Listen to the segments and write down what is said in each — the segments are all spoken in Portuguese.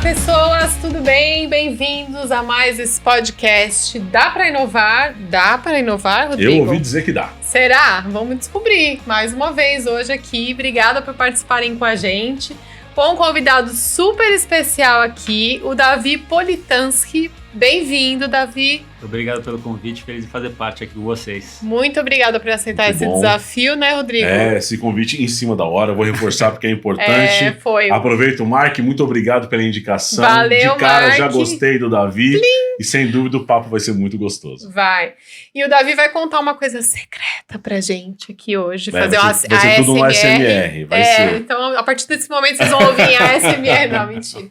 pessoas, tudo bem? Bem-vindos a mais esse podcast. Dá pra inovar? Dá pra inovar, Rodrigo? Eu ouvi dizer que dá. Será? Vamos descobrir mais uma vez hoje aqui. Obrigada por participarem com a gente. Com um convidado super especial aqui, o Davi Politansky. Bem-vindo, Davi. Obrigado pelo convite, feliz de fazer parte aqui com vocês. Muito obrigada por aceitar esse desafio, né, Rodrigo? Esse convite em cima da hora, eu vou reforçar porque é importante. Foi. Aproveita o Mark, muito obrigado pela indicação. Valeu, de cara, Mark. já gostei do Davi. E sem dúvida o papo vai ser muito gostoso. Vai. E o Davi vai contar uma coisa secreta pra gente aqui hoje. Fazer vai ser tudo um ASMR. Vai ser. Então, a partir desse momento, vocês vão ouvir a ASMR. Não, mentira.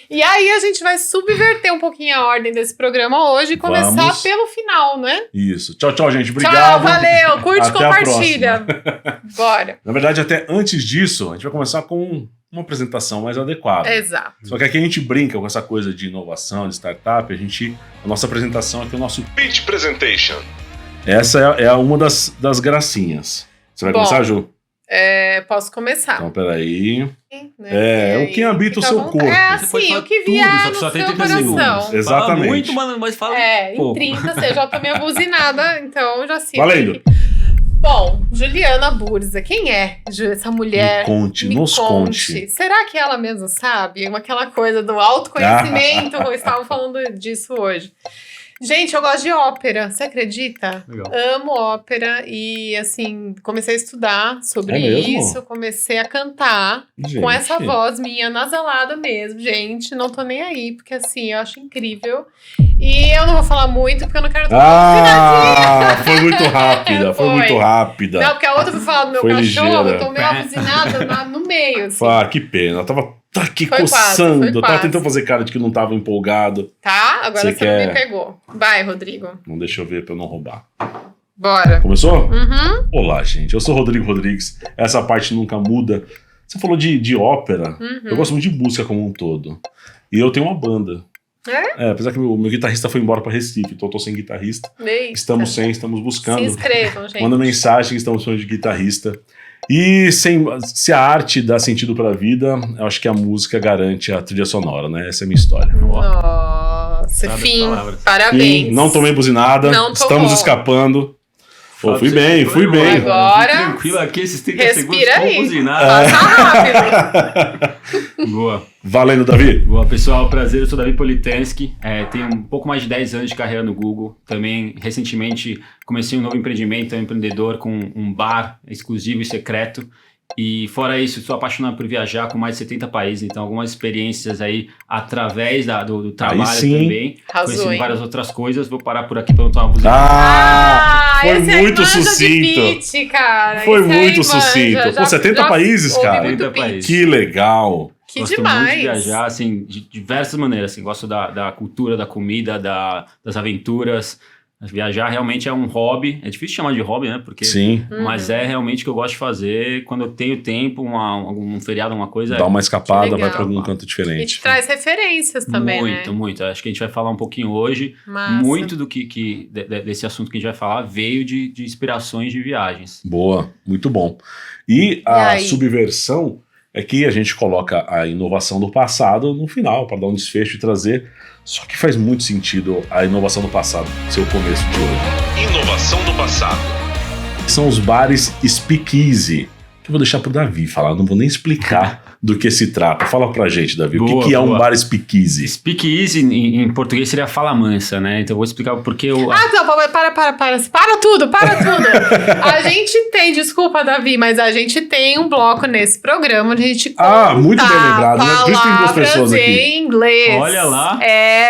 E aí a gente vai subverter um pouquinho a ordem desse programa hoje e começar pelo final, né? Isso. Tchau, tchau, gente. Obrigado. Tchau, valeu. Curte, até compartilha. Bora. Na verdade, até antes disso, a gente vai começar com uma apresentação mais adequada. Exato. Só que aqui a gente brinca com essa coisa de inovação, de startup. A nossa apresentação aqui é o nosso Pitch Presentation. Essa é uma das gracinhas. Você vai começar, Ju? Posso começar. Então, peraí. O que habita o seu corpo. É assim, o que vier no seu coração. Exatamente. Muito, mas fala em 30, você já tomei a buzinada, então já sei. Valendo. Bom, Juliana Burza, quem é essa mulher? Nos conte. Será que ela mesma sabe? Aquela coisa do autoconhecimento, estavam falando disso hoje. Gente, eu gosto de ópera, você acredita? Legal. Amo ópera e, assim, comecei a estudar sobre isso, comecei a cantar com essa voz minha nasalada mesmo, gente, não tô nem aí, porque, assim, eu acho incrível. E eu não vou falar muito, porque eu não quero... Foi muito rápida, foi muito rápida. Não, porque a outra foi falar do meu foi cachorro, ligeira. eu tomei uma buzinada no meio, assim. Que pena, ela tava aqui foi coçando, quase. Eu tava tentando fazer cara de que não tava empolgado. Tá, agora você não me pegou. Vai, Rodrigo. Não deixa eu ver pra eu não roubar. Bora. Começou? Uhum. Olá, gente, eu sou o Rodrigo Rodrigues, essa parte nunca muda. Você falou de ópera, eu gosto muito de música como um todo. E eu tenho uma banda. Apesar que meu guitarrista foi embora pra Recife, então eu tô sem guitarrista. Eita. Estamos buscando. Se inscrevam, gente. Manda mensagem, estamos falando de guitarrista. E se a arte dá sentido pra vida, eu acho que a música garante a trilha sonora, né? Essa é a minha história. Nossa, fim. Parabéns. Não tomei buzinada, estamos escapando. Fui bem. Agora, tranquilo aqui, esses 30 segundos aí. buzinada. Passa rápido. Boa. Valendo, Davi. Boa, pessoal. Prazer, eu sou Davi Politansky. Tenho um pouco mais de 10 anos de carreira no Google. Também, recentemente, comecei um novo empreendimento, um empreendedor com um bar exclusivo e secreto. E fora isso, sou apaixonado por viajar com mais de 70 países, então algumas experiências aí através do trabalho também. Conheci várias outras coisas, vou parar por aqui para não tomar uma buzinada. Foi muito sucinto. Pitch, cara. Foi muito sucinto. 70 países, cara. 70 países. Que legal. Gosto demais. Muito de viajar, assim, de diversas maneiras. Assim, gosto da cultura, da comida, das aventuras. Viajar realmente é um hobby. É difícil chamar de hobby, né? Porque, sim. Mas é realmente o que eu gosto de fazer quando eu tenho tempo, um feriado, uma coisa. Dá uma escapada, vai para algum canto diferente. E te traz referências também, Muito. Acho que a gente vai falar um pouquinho hoje. Massa. Muito do desse assunto que a gente vai falar veio de inspirações de viagens. Boa, muito bom. E a subversão é que a gente coloca a inovação do passado no final, para dar um desfecho e trazer. Só que faz muito sentido a inovação do passado ser o começo de hoje. Inovação do passado. São os bares speakeasy. Que eu vou deixar pro Davi falar, não vou nem explicar do que se trata. Fala pra gente, Davi, o que é um bar speakeasy? Speakeasy em português seria fala mansa, né? Então eu vou explicar o porquê eu... Para tudo. A gente tem, desculpa, Davi, mas a gente tem um bloco nesse programa onde a gente conta muito bem lembrado, né? Por isso tem duas pessoas aqui. Em inglês. Olha lá.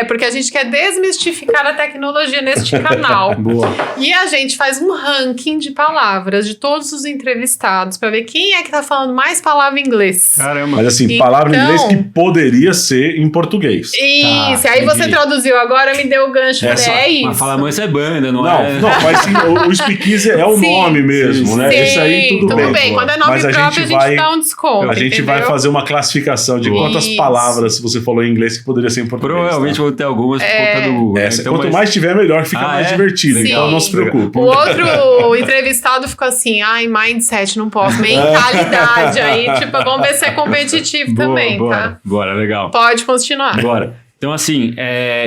Porque a gente quer desmistificar a tecnologia neste canal. Boa. E a gente faz um ranking de palavras de todos os entrevistados pra ver quem é que tá falando mais palavra em inglês. Caramba. Mas assim, palavra em inglês que poderia ser em português. Isso, aí você traduziu agora, me deu o gancho. É isso. Mas fala mansa é banda, não é? Não, mas sim, o speakeasy é o nome mesmo, né? Esse aí tudo bem. Quando é nome próprio, a gente dá um desconto. A gente vai fazer uma classificação de quantas palavras você falou em inglês que poderia ser em português. Provavelmente vou ter algumas por conta do Google. Então, quanto mais tiver, melhor, fica mais divertido. Sim. Então não se preocupe. O outro entrevistado ficou assim, mindset, não posso. Mentalidade aí, vamos ver se é competitivo também, tá? Bora, legal. Pode continuar. Bora. Então, assim,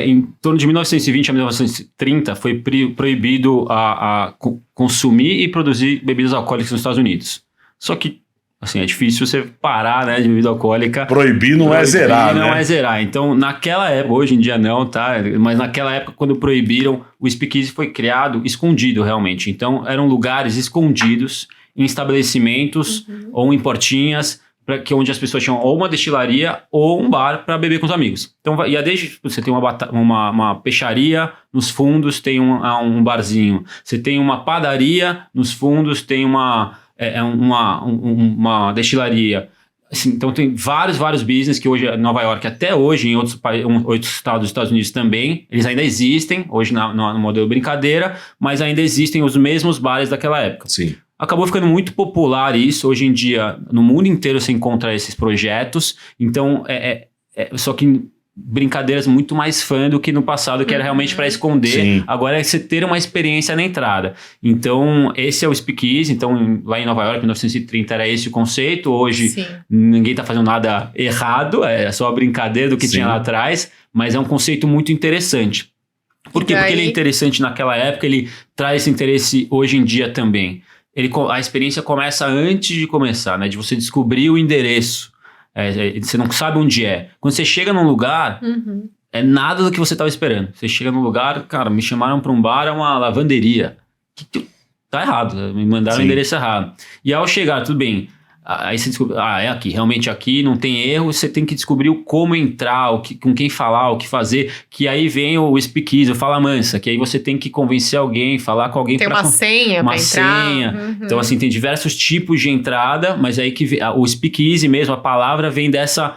em torno de 1920 a 1930 foi proibido a consumir e produzir bebidas alcoólicas nos Estados Unidos. Só que, assim, é difícil você parar, né, de bebida alcoólica. Proibir não é zerar, né? Não é zerar. Então, naquela época, hoje em dia não, tá? Mas naquela época, quando proibiram, o speakeasy foi criado escondido, realmente. Então, eram lugares escondidos em estabelecimentos ou em portinhas, onde as pessoas tinham ou uma destilaria ou um bar para beber com os amigos. Então, desde você tem uma peixaria, nos fundos tem um barzinho. Você tem uma padaria, nos fundos tem uma destilaria. Assim, então tem vários business que hoje em Nova York, até hoje em outros estados dos Estados Unidos também, eles ainda existem, hoje no modelo brincadeira, mas ainda existem os mesmos bares daquela época. Sim. Acabou ficando muito popular isso. Hoje em dia, no mundo inteiro você encontra esses projetos. Então, só que brincadeiras muito mais fã do que no passado, que era realmente para esconder. Sim. Agora é você ter uma experiência na entrada. Então, esse é o speakeasy. Então, lá em Nova York, em 1930, era esse o conceito. Hoje, ninguém está fazendo nada errado. É só a brincadeira do que tinha lá atrás. Mas é um conceito muito interessante. Por quê? Porque ele é interessante naquela época, ele traz esse interesse hoje em dia também. A experiência começa antes de começar, né? De você descobrir o endereço. Você não sabe onde é. Quando você chega num lugar, é nada do que você estava esperando. Você chega num lugar, cara, me chamaram para um bar, é uma lavanderia. Tá errado, me mandaram o endereço errado. E ao chegar, tudo bem. Aí você descobre, é aqui, realmente aqui, não tem erro, você tem que descobrir como entrar, com quem falar, o que fazer, que aí vem o speakeasy, o fala mansa, que aí você tem que convencer alguém, falar com alguém. Tem uma senha para entrar. Então, assim, tem diversos tipos de entrada, mas aí que o speakeasy mesmo, a palavra vem dessa,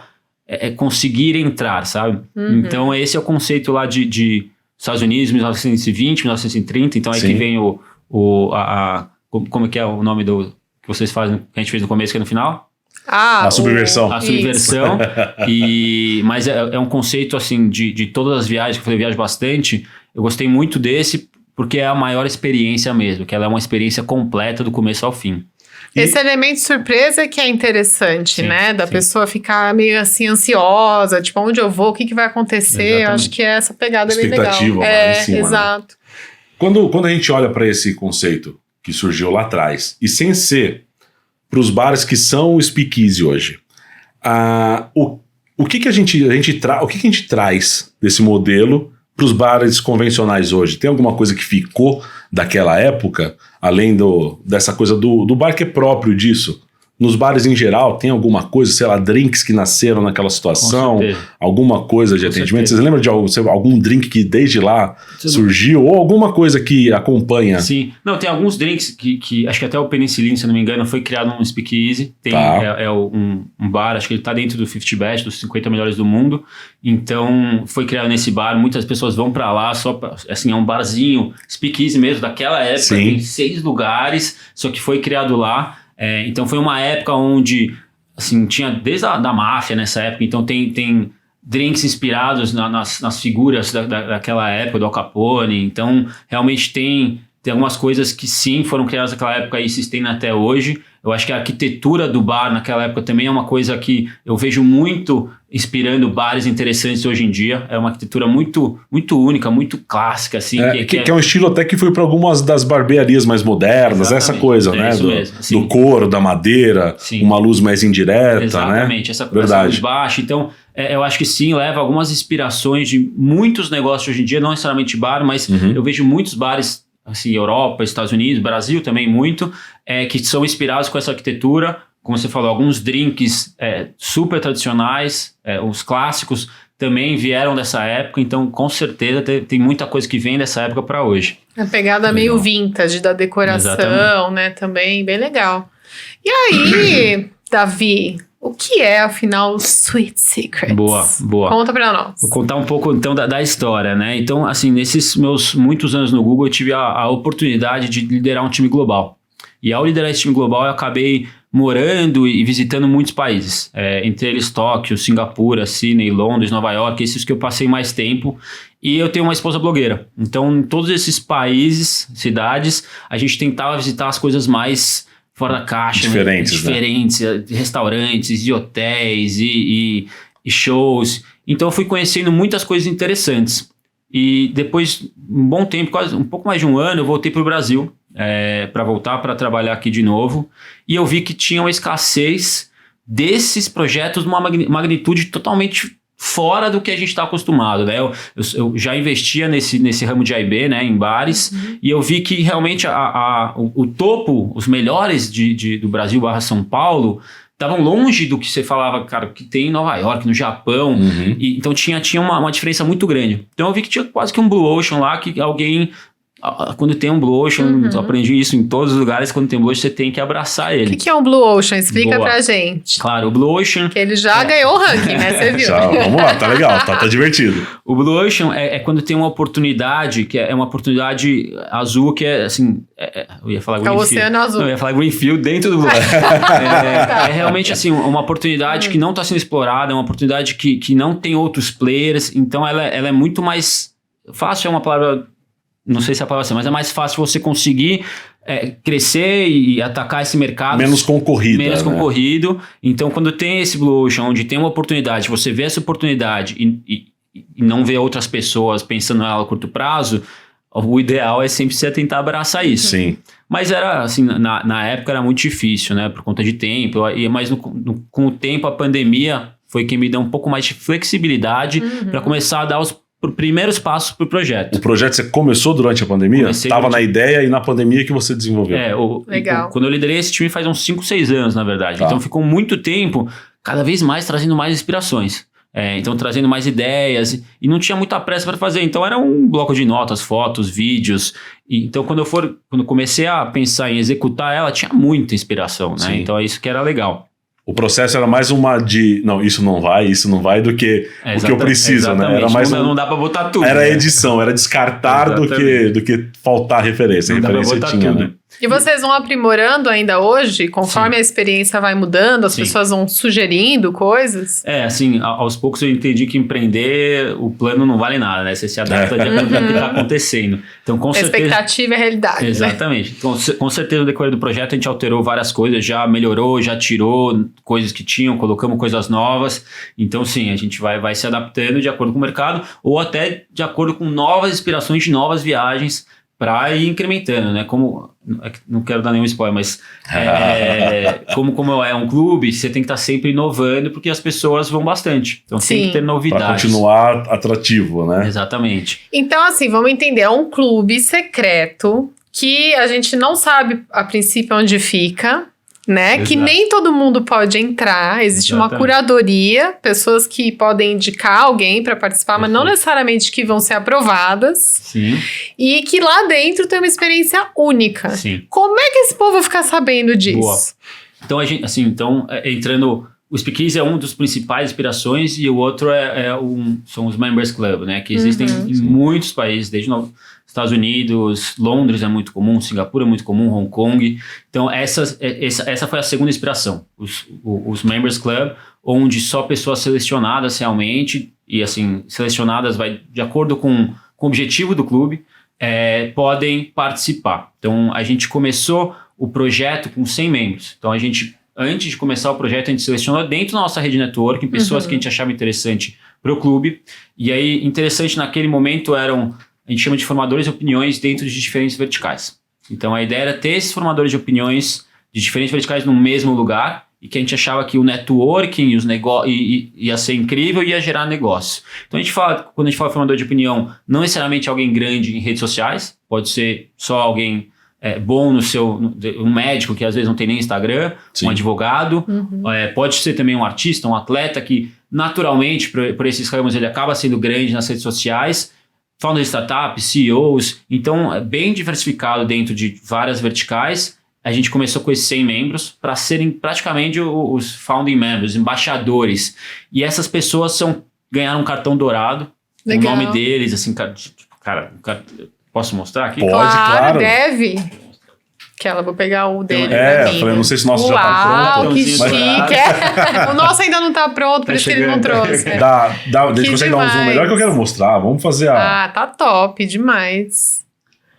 conseguir entrar, sabe? Então, esse é o conceito lá de Estados Unidos, 1920, 1930, então aí que vem como que é o nome que vocês fazem, que a gente fez no começo e no final? A subversão. A subversão. Mas é um conceito, assim, de todas as viagens, que eu viajo bastante, eu gostei muito desse, porque é a maior experiência mesmo, que ela é uma experiência completa do começo ao fim. Esse elemento de surpresa que é interessante, né? Da pessoa ficar meio assim, ansiosa, tipo, onde eu vou, o que vai acontecer? Exatamente. Eu acho que essa pegada é bem legal. Expectativa lá em cima, exato. Né? Quando a gente olha para esse conceito que surgiu lá atrás, e sem ser para os bares que são o speakeasy hoje, o que a gente traz desse modelo para os bares convencionais hoje? Tem alguma coisa que ficou daquela época, além dessa coisa do bar que é próprio disso? Nos bares em geral, tem alguma coisa, sei lá, drinks que nasceram naquela situação, alguma coisa de atendimento? Vocês lembram de algum drink que desde lá surgiu, ou alguma coisa que acompanha? Sim, não, tem alguns drinks que acho que até o Penicillin, se não me engano, foi criado num speakeasy. Tem um bar, acho que ele tá dentro do 50 Best, dos 50 melhores do mundo. Então, foi criado nesse bar, muitas pessoas vão pra lá, assim, é um barzinho, speakeasy mesmo, daquela época, tem 6 lugares, só que foi criado lá. Então foi uma época onde, assim, tinha desde da máfia nessa época, então tem drinks inspirados nas figuras daquela época, do Al Capone, então realmente tem algumas coisas que sim foram criadas naquela época e se estendem até hoje. Eu acho que a arquitetura do bar naquela época também é uma coisa que eu vejo muito inspirando bares interessantes hoje em dia. É uma arquitetura muito, muito única, muito clássica, assim. Que é um estilo até que foi para algumas das barbearias mais modernas, essa coisa, né? Isso mesmo, do couro, da madeira, uma luz mais indireta, exatamente, né? Essa luz baixa. Então, eu acho que sim, leva algumas inspirações de muitos negócios hoje em dia, não necessariamente bar, mas eu vejo muitos bares, assim, Europa, Estados Unidos, Brasil também muito, que são inspirados com essa arquitetura, como você falou, alguns drinks super tradicionais, os clássicos também vieram dessa época, então com certeza tem muita coisa que vem dessa época para hoje. A pegada meio vintage da decoração, né, também, bem legal. E aí, Davi, o que é, afinal, Sweet Secrets? Boa. Conta pra nós. Vou contar um pouco, então, da história, né? Então, assim, nesses meus muitos anos no Google, eu tive a oportunidade de liderar um time global. E ao liderar esse time global, eu acabei morando e visitando muitos países. Entre eles, Tóquio, Singapura, Sydney, Londres, Nova York, esses que eu passei mais tempo. E eu tenho uma esposa blogueira. Então, em todos esses países, cidades, a gente tentava visitar as coisas mais fora da caixa. Diferentes, né? Restaurantes, e hotéis, e shows. Então eu fui conhecendo muitas coisas interessantes. E depois, um bom tempo, quase um pouco mais de um ano, eu voltei para o Brasil, para voltar para trabalhar aqui de novo. E eu vi que tinha uma escassez desses projetos numa magnitude totalmente fora do que a gente está acostumado, né? Eu já investia nesse ramo de A&B, né, em bares, e eu vi que realmente o topo, os melhores do Brasil / São Paulo, estavam longe do que você falava, cara, que tem em Nova York, no Japão, e, então tinha uma diferença muito grande. Então eu vi que tinha quase que um Blue Ocean lá, que alguém... Quando tem um Blue Ocean, eu aprendi isso em todos os lugares, quando tem um Blue Ocean, você tem que abraçar ele. O que é um Blue Ocean? Explica pra gente. Claro, o Blue Ocean... Que ele já ganhou o ranking, né? Você viu? Já, vamos lá, tá legal, tá divertido. O Blue Ocean é quando tem uma oportunidade, que é uma oportunidade azul, que é assim... eu ia falar Greenfield. É o oceano azul. Não, eu ia falar Greenfield dentro do Blue Ocean. É realmente assim, uma oportunidade que não está sendo explorada, é uma oportunidade que não tem outros players, então ela é muito mais... Fácil é uma palavra... Não sei se é a palavra assim, mas é mais fácil você conseguir crescer e atacar esse mercado. Menos concorrido. Então, quando tem esse Blue Ocean, onde tem uma oportunidade, você vê essa oportunidade e não vê outras pessoas pensando nela a curto prazo, o ideal é sempre você tentar abraçar isso. Sim. Mas era assim, na época era muito difícil, né? Por conta de tempo. Mas com o tempo, a pandemia foi quem me deu um pouco mais de flexibilidade para começar a dar os primeiros passos para o projeto. O projeto você começou durante a pandemia? Estava na ideia e na pandemia que você desenvolveu. Legal. Quando eu liderei esse time faz uns 5, 6 anos, na verdade. Tá. Então ficou muito tempo, cada vez mais trazendo mais inspirações. Então trazendo mais ideias. E não tinha muita pressa para fazer. Então era um bloco de notas, fotos, vídeos. Então quando comecei a pensar em executar ela, tinha muita inspiração, né? Sim. Então é isso que era legal. O processo era mais uma não, isso não vai, do que o que eu preciso, exatamente. Né? Era mais não dá pra botar tudo. Era edição, era descartar do que faltar referência. Não Referência dá pra botar tinha, tudo. né? E vocês vão aprimorando ainda hoje, conforme a experiência vai mudando, as pessoas vão sugerindo coisas? Assim, aos poucos eu entendi que empreender, o plano não vale nada, né? Você se adapta de acordo com o que está acontecendo. Então, com certeza... Expectativa é realidade. Exatamente. Né? Então, com certeza, no decorrer do projeto, a gente alterou várias coisas, já melhorou, já tirou coisas que tinham, colocamos coisas novas. Então, sim, a gente vai se adaptando de acordo com o mercado ou até de acordo com novas inspirações de novas viagens para ir incrementando, né? Não quero dar nenhum spoiler, mas como é um clube, você tem que estar sempre inovando, porque as pessoas vão bastante. Então tem que ter novidades. Para continuar atrativo, né? Exatamente. Então, assim, vamos entender. É um clube secreto que a gente não sabe a princípio onde fica, né? Exato. Que nem todo mundo pode entrar. Existe uma curadoria, pessoas que podem indicar alguém para participar, mas não necessariamente que vão ser aprovadas. Sim. E que lá dentro tem uma experiência única. Sim. Como é que esse povo vai ficar sabendo disso? Boa. Então, entrando... O Speakeasy é um dos principais inspirações e o outro são os Members Club, né? Que existem em muitos países, desde Estados Unidos, Londres é muito comum, Singapura é muito comum, Hong Kong. Então, essa foi a segunda inspiração. Os Members Club, onde só pessoas selecionadas realmente, e assim, selecionadas de acordo com o objetivo do clube, podem participar. Então, a gente começou o projeto com 100 membros. Então, antes de começar o projeto, a gente selecionou dentro da nossa rede network pessoas que a gente achava interessante para o clube. E aí, interessante naquele momento a gente chama de formadores de opiniões dentro de diferentes verticais. Então, a ideia era ter esses formadores de opiniões de diferentes verticais no mesmo lugar e que a gente achava que o networking e os ia ser incrível e ia gerar negócio. Então, quando a gente fala formador de opinião, não necessariamente alguém grande em redes sociais, pode ser só alguém bom um médico que às vezes não tem nem Instagram, um advogado, pode ser também um artista, um atleta que naturalmente, por esses ramos, ele acaba sendo grande nas redes sociais, founders de startups, CEOs, então é bem diversificado dentro de várias verticais. A gente começou com esses 100 membros para serem praticamente os founding members, embaixadores. E essas pessoas ganharam um cartão dourado, legal. O nome deles, assim, cara, posso mostrar aqui? Pode, claro. Deve. Vou pegar o dele. Eu falei, não sei se o nosso já tá pronto. Que chique. O nosso ainda não tá pronto, por isso que ele não trouxe. A gente consegue dar um zoom melhor que eu quero mostrar. Vamos fazer tá top, demais.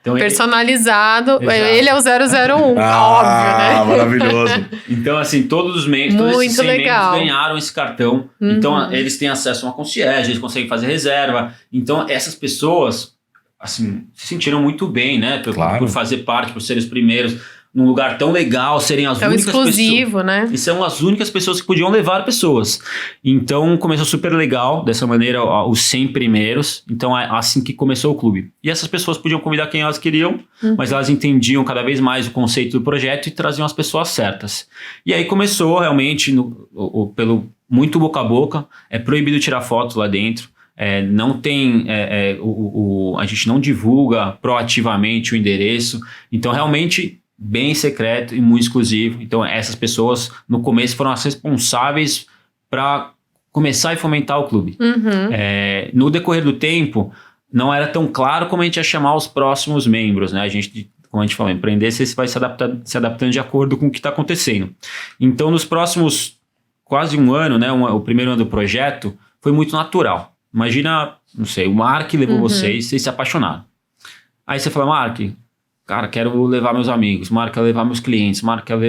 Então, personalizado, ele é o 001, óbvio, né? Maravilhoso. Então, assim, todos os membros, todos esses 100 membros ganharam esse cartão. Então, eles têm acesso a uma concierge, eles conseguem fazer reserva. Então, essas pessoas, assim, se sentiram muito bem, né? Por fazer parte, por serem os primeiros num lugar tão legal, serem as únicas exclusivo, pessoas, né? E são as únicas pessoas que podiam levar pessoas. Então, começou super legal, dessa maneira, os 100 primeiros. Então, é assim que começou o clube. E essas pessoas podiam convidar quem elas queriam, mas elas entendiam cada vez mais o conceito do projeto e traziam as pessoas certas. E aí começou, realmente, pelo muito boca a boca. É proibido tirar foto lá dentro. Não tem, a gente não divulga proativamente o endereço. Então, realmente, bem secreto e muito exclusivo. Então, essas pessoas, no começo, foram as responsáveis para começar a fomentar o clube. No decorrer do tempo, não era tão claro como a gente ia chamar os próximos membros, né? Como a gente falou, empreender, você vai se adaptando de acordo com o que está acontecendo. Então, nos próximos quase um ano, né? O primeiro ano do projeto, foi muito natural. Imagina, não sei, o Mark levou vocês se apaixonaram. Aí você fala, Mark, cara, quero levar meus amigos, Mark, quero levar meus clientes, Mark, quero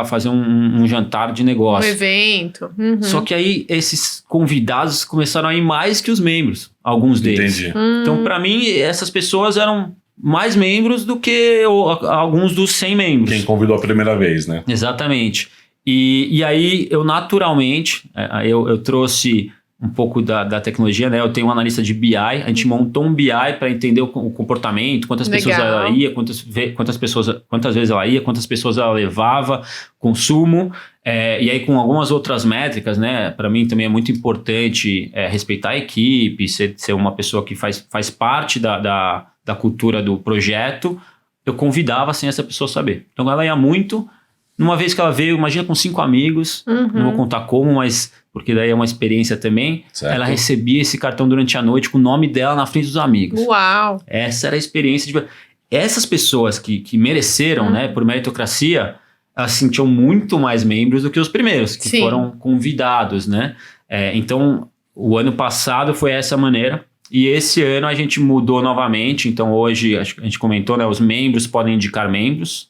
fazer um jantar de negócio. Um evento. Só que aí esses convidados começaram a ir mais que os membros, alguns deles. Entendi. Então, para mim, essas pessoas eram mais membros do que alguns dos 100 membros. Quem convidou a primeira vez, né? Exatamente. E aí, eu naturalmente, eu trouxe um pouco da tecnologia, né? Eu tenho um analista de BI, a gente montou um BI para entender o comportamento, quantas pessoas ela ia, quantas vezes ela ia, quantas pessoas ela levava, consumo, e aí com algumas outras métricas, né? Para mim também é muito importante respeitar a equipe, ser uma pessoa que faz parte da cultura do projeto. Eu convidava sem essa pessoa saber. Então ela ia muito. Numa vez que ela veio, imagina com 5 amigos, não vou contar como, mas porque daí é uma experiência também, certo. Ela recebia esse cartão durante a noite com o nome dela na frente dos amigos. Uau! Essa era a experiência. Essas pessoas que mereceram, né, por meritocracia, elas se sentiam muito mais membros do que os primeiros, que foram convidados, né? Então, o ano passado foi essa maneira. E esse ano a gente mudou novamente. Então, hoje, a gente comentou, né, os membros podem indicar membros.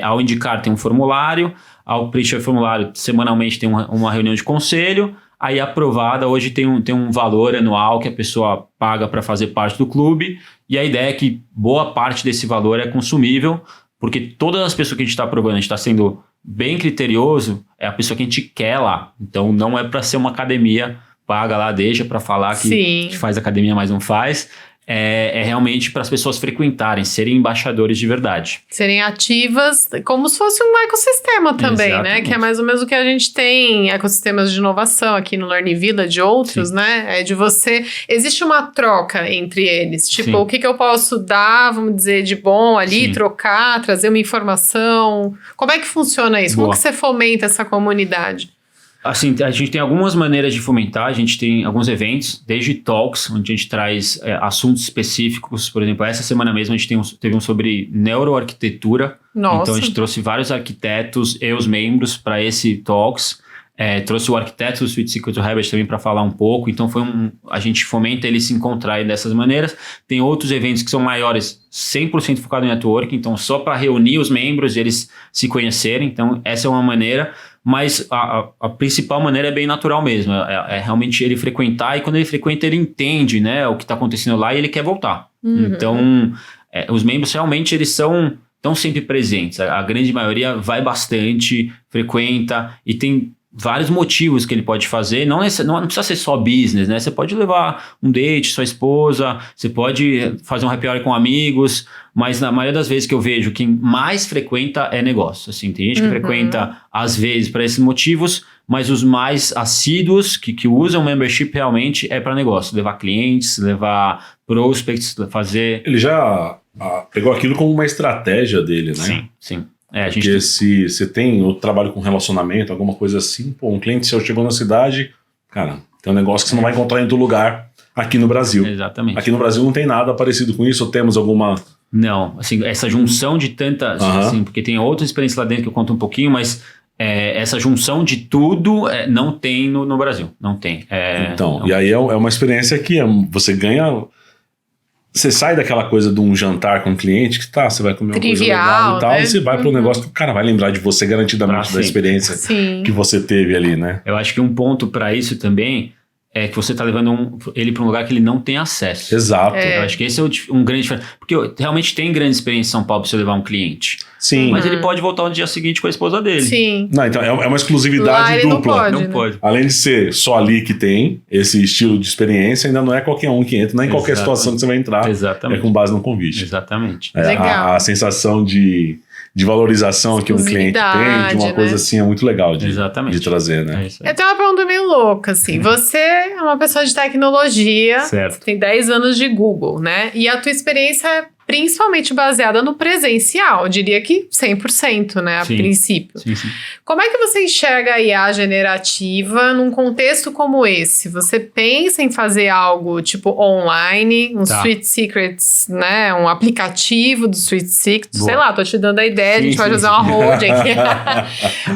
Ao indicar tem um formulário, ao preencher o formulário semanalmente tem uma reunião de conselho, aí aprovada hoje tem um valor anual que a pessoa paga para fazer parte do clube, e a ideia é que boa parte desse valor é consumível, porque todas as pessoas que a gente está aprovando, a gente está sendo bem criterioso, é a pessoa que a gente quer lá, então não é para ser uma academia, paga lá, deixa para falar que faz academia, mas não faz. É realmente para as pessoas frequentarem, serem embaixadores de verdade. Serem ativas, como se fosse um ecossistema também, exatamente, né? Que é mais ou menos o que a gente tem, ecossistemas de inovação aqui no Learning Village, outros, né? É de você... Existe uma troca entre eles. Tipo, o que eu posso dar, vamos dizer, de bom ali, trocar, trazer uma informação. Como é que funciona isso? Como que você fomenta essa comunidade? Assim, a gente tem algumas maneiras de fomentar, a gente tem alguns eventos, desde talks, onde a gente traz assuntos específicos. Por exemplo, essa semana mesmo a gente teve um sobre neuroarquitetura. Nossa. Então a gente trouxe vários arquitetos e os membros para esse talks. Trouxe o arquiteto do Sweet Secret Habit também para falar um pouco. Então a gente fomenta eles se encontrarem dessas maneiras. Tem outros eventos que são maiores, 100% focado em networking, então só para reunir os membros e eles se conhecerem. Então essa é uma maneira. Mas a principal maneira é bem natural mesmo, é realmente ele frequentar, e quando ele frequenta ele entende, né, o que está acontecendo lá e ele quer voltar. Então, os membros realmente eles estão sempre presentes, a grande maioria vai bastante, frequenta e tem vários motivos que ele pode fazer, não precisa ser só business, né? Você pode levar um date, sua esposa, você pode fazer um happy hour com amigos, mas na maioria das vezes que eu vejo, quem mais frequenta é negócio. Assim, tem gente que frequenta, às vezes, para esses motivos, mas os mais assíduos, que usam membership realmente é para negócio. Levar clientes, levar prospects, fazer... Ele já pegou aquilo como uma estratégia dele, né? Sim. Porque se você tem o trabalho com relacionamento, alguma coisa assim, um cliente seu chegou na cidade, cara, tem um negócio que você não vai encontrar em outro lugar aqui no Brasil. Exatamente. Aqui no Brasil não tem nada parecido com isso, ou temos alguma... Não, assim, essa junção de tantas, assim, porque tem outras experiências lá dentro que eu conto um pouquinho, mas essa junção de tudo não tem no Brasil, não tem. Então, e aí é uma experiência que você ganha... você sai daquela coisa de um jantar com um cliente que você vai comer uma coisa legal e tal, e você vai para um negócio que o cara vai lembrar de você garantidamente da experiência que você teve ali, né? Eu acho que um ponto para isso também é que você está levando ele para um lugar que ele não tem acesso. Exato. Eu acho que esse é um grande diferencial. Porque realmente tem grande experiência em São Paulo para você levar um cliente. Sim. Mas ele pode voltar no dia seguinte com a esposa dele. Sim. Não, então é uma exclusividade dupla. Não pode. Além de ser só ali que tem esse estilo de experiência, ainda não é qualquer um que entra, nem qualquer situação que você vai entrar. Exatamente. É com base no convite. Exatamente. A sensação de valorização que um cliente tem, de uma coisa assim, é muito legal de trazer, né? Eu tenho uma pergunta meio louca, assim. Você é uma pessoa de tecnologia, certo. Você tem 10 anos de Google, né? E a tua experiência é principalmente baseada no presencial, eu diria que 100%, né, a princípio. Sim. Como é que você enxerga a IA generativa num contexto como esse? Você pensa em fazer algo tipo online, um Sweet Secrets, né, um aplicativo do Sweet Secrets, sei lá, tô te dando a ideia, a gente vai fazer uma holding aqui.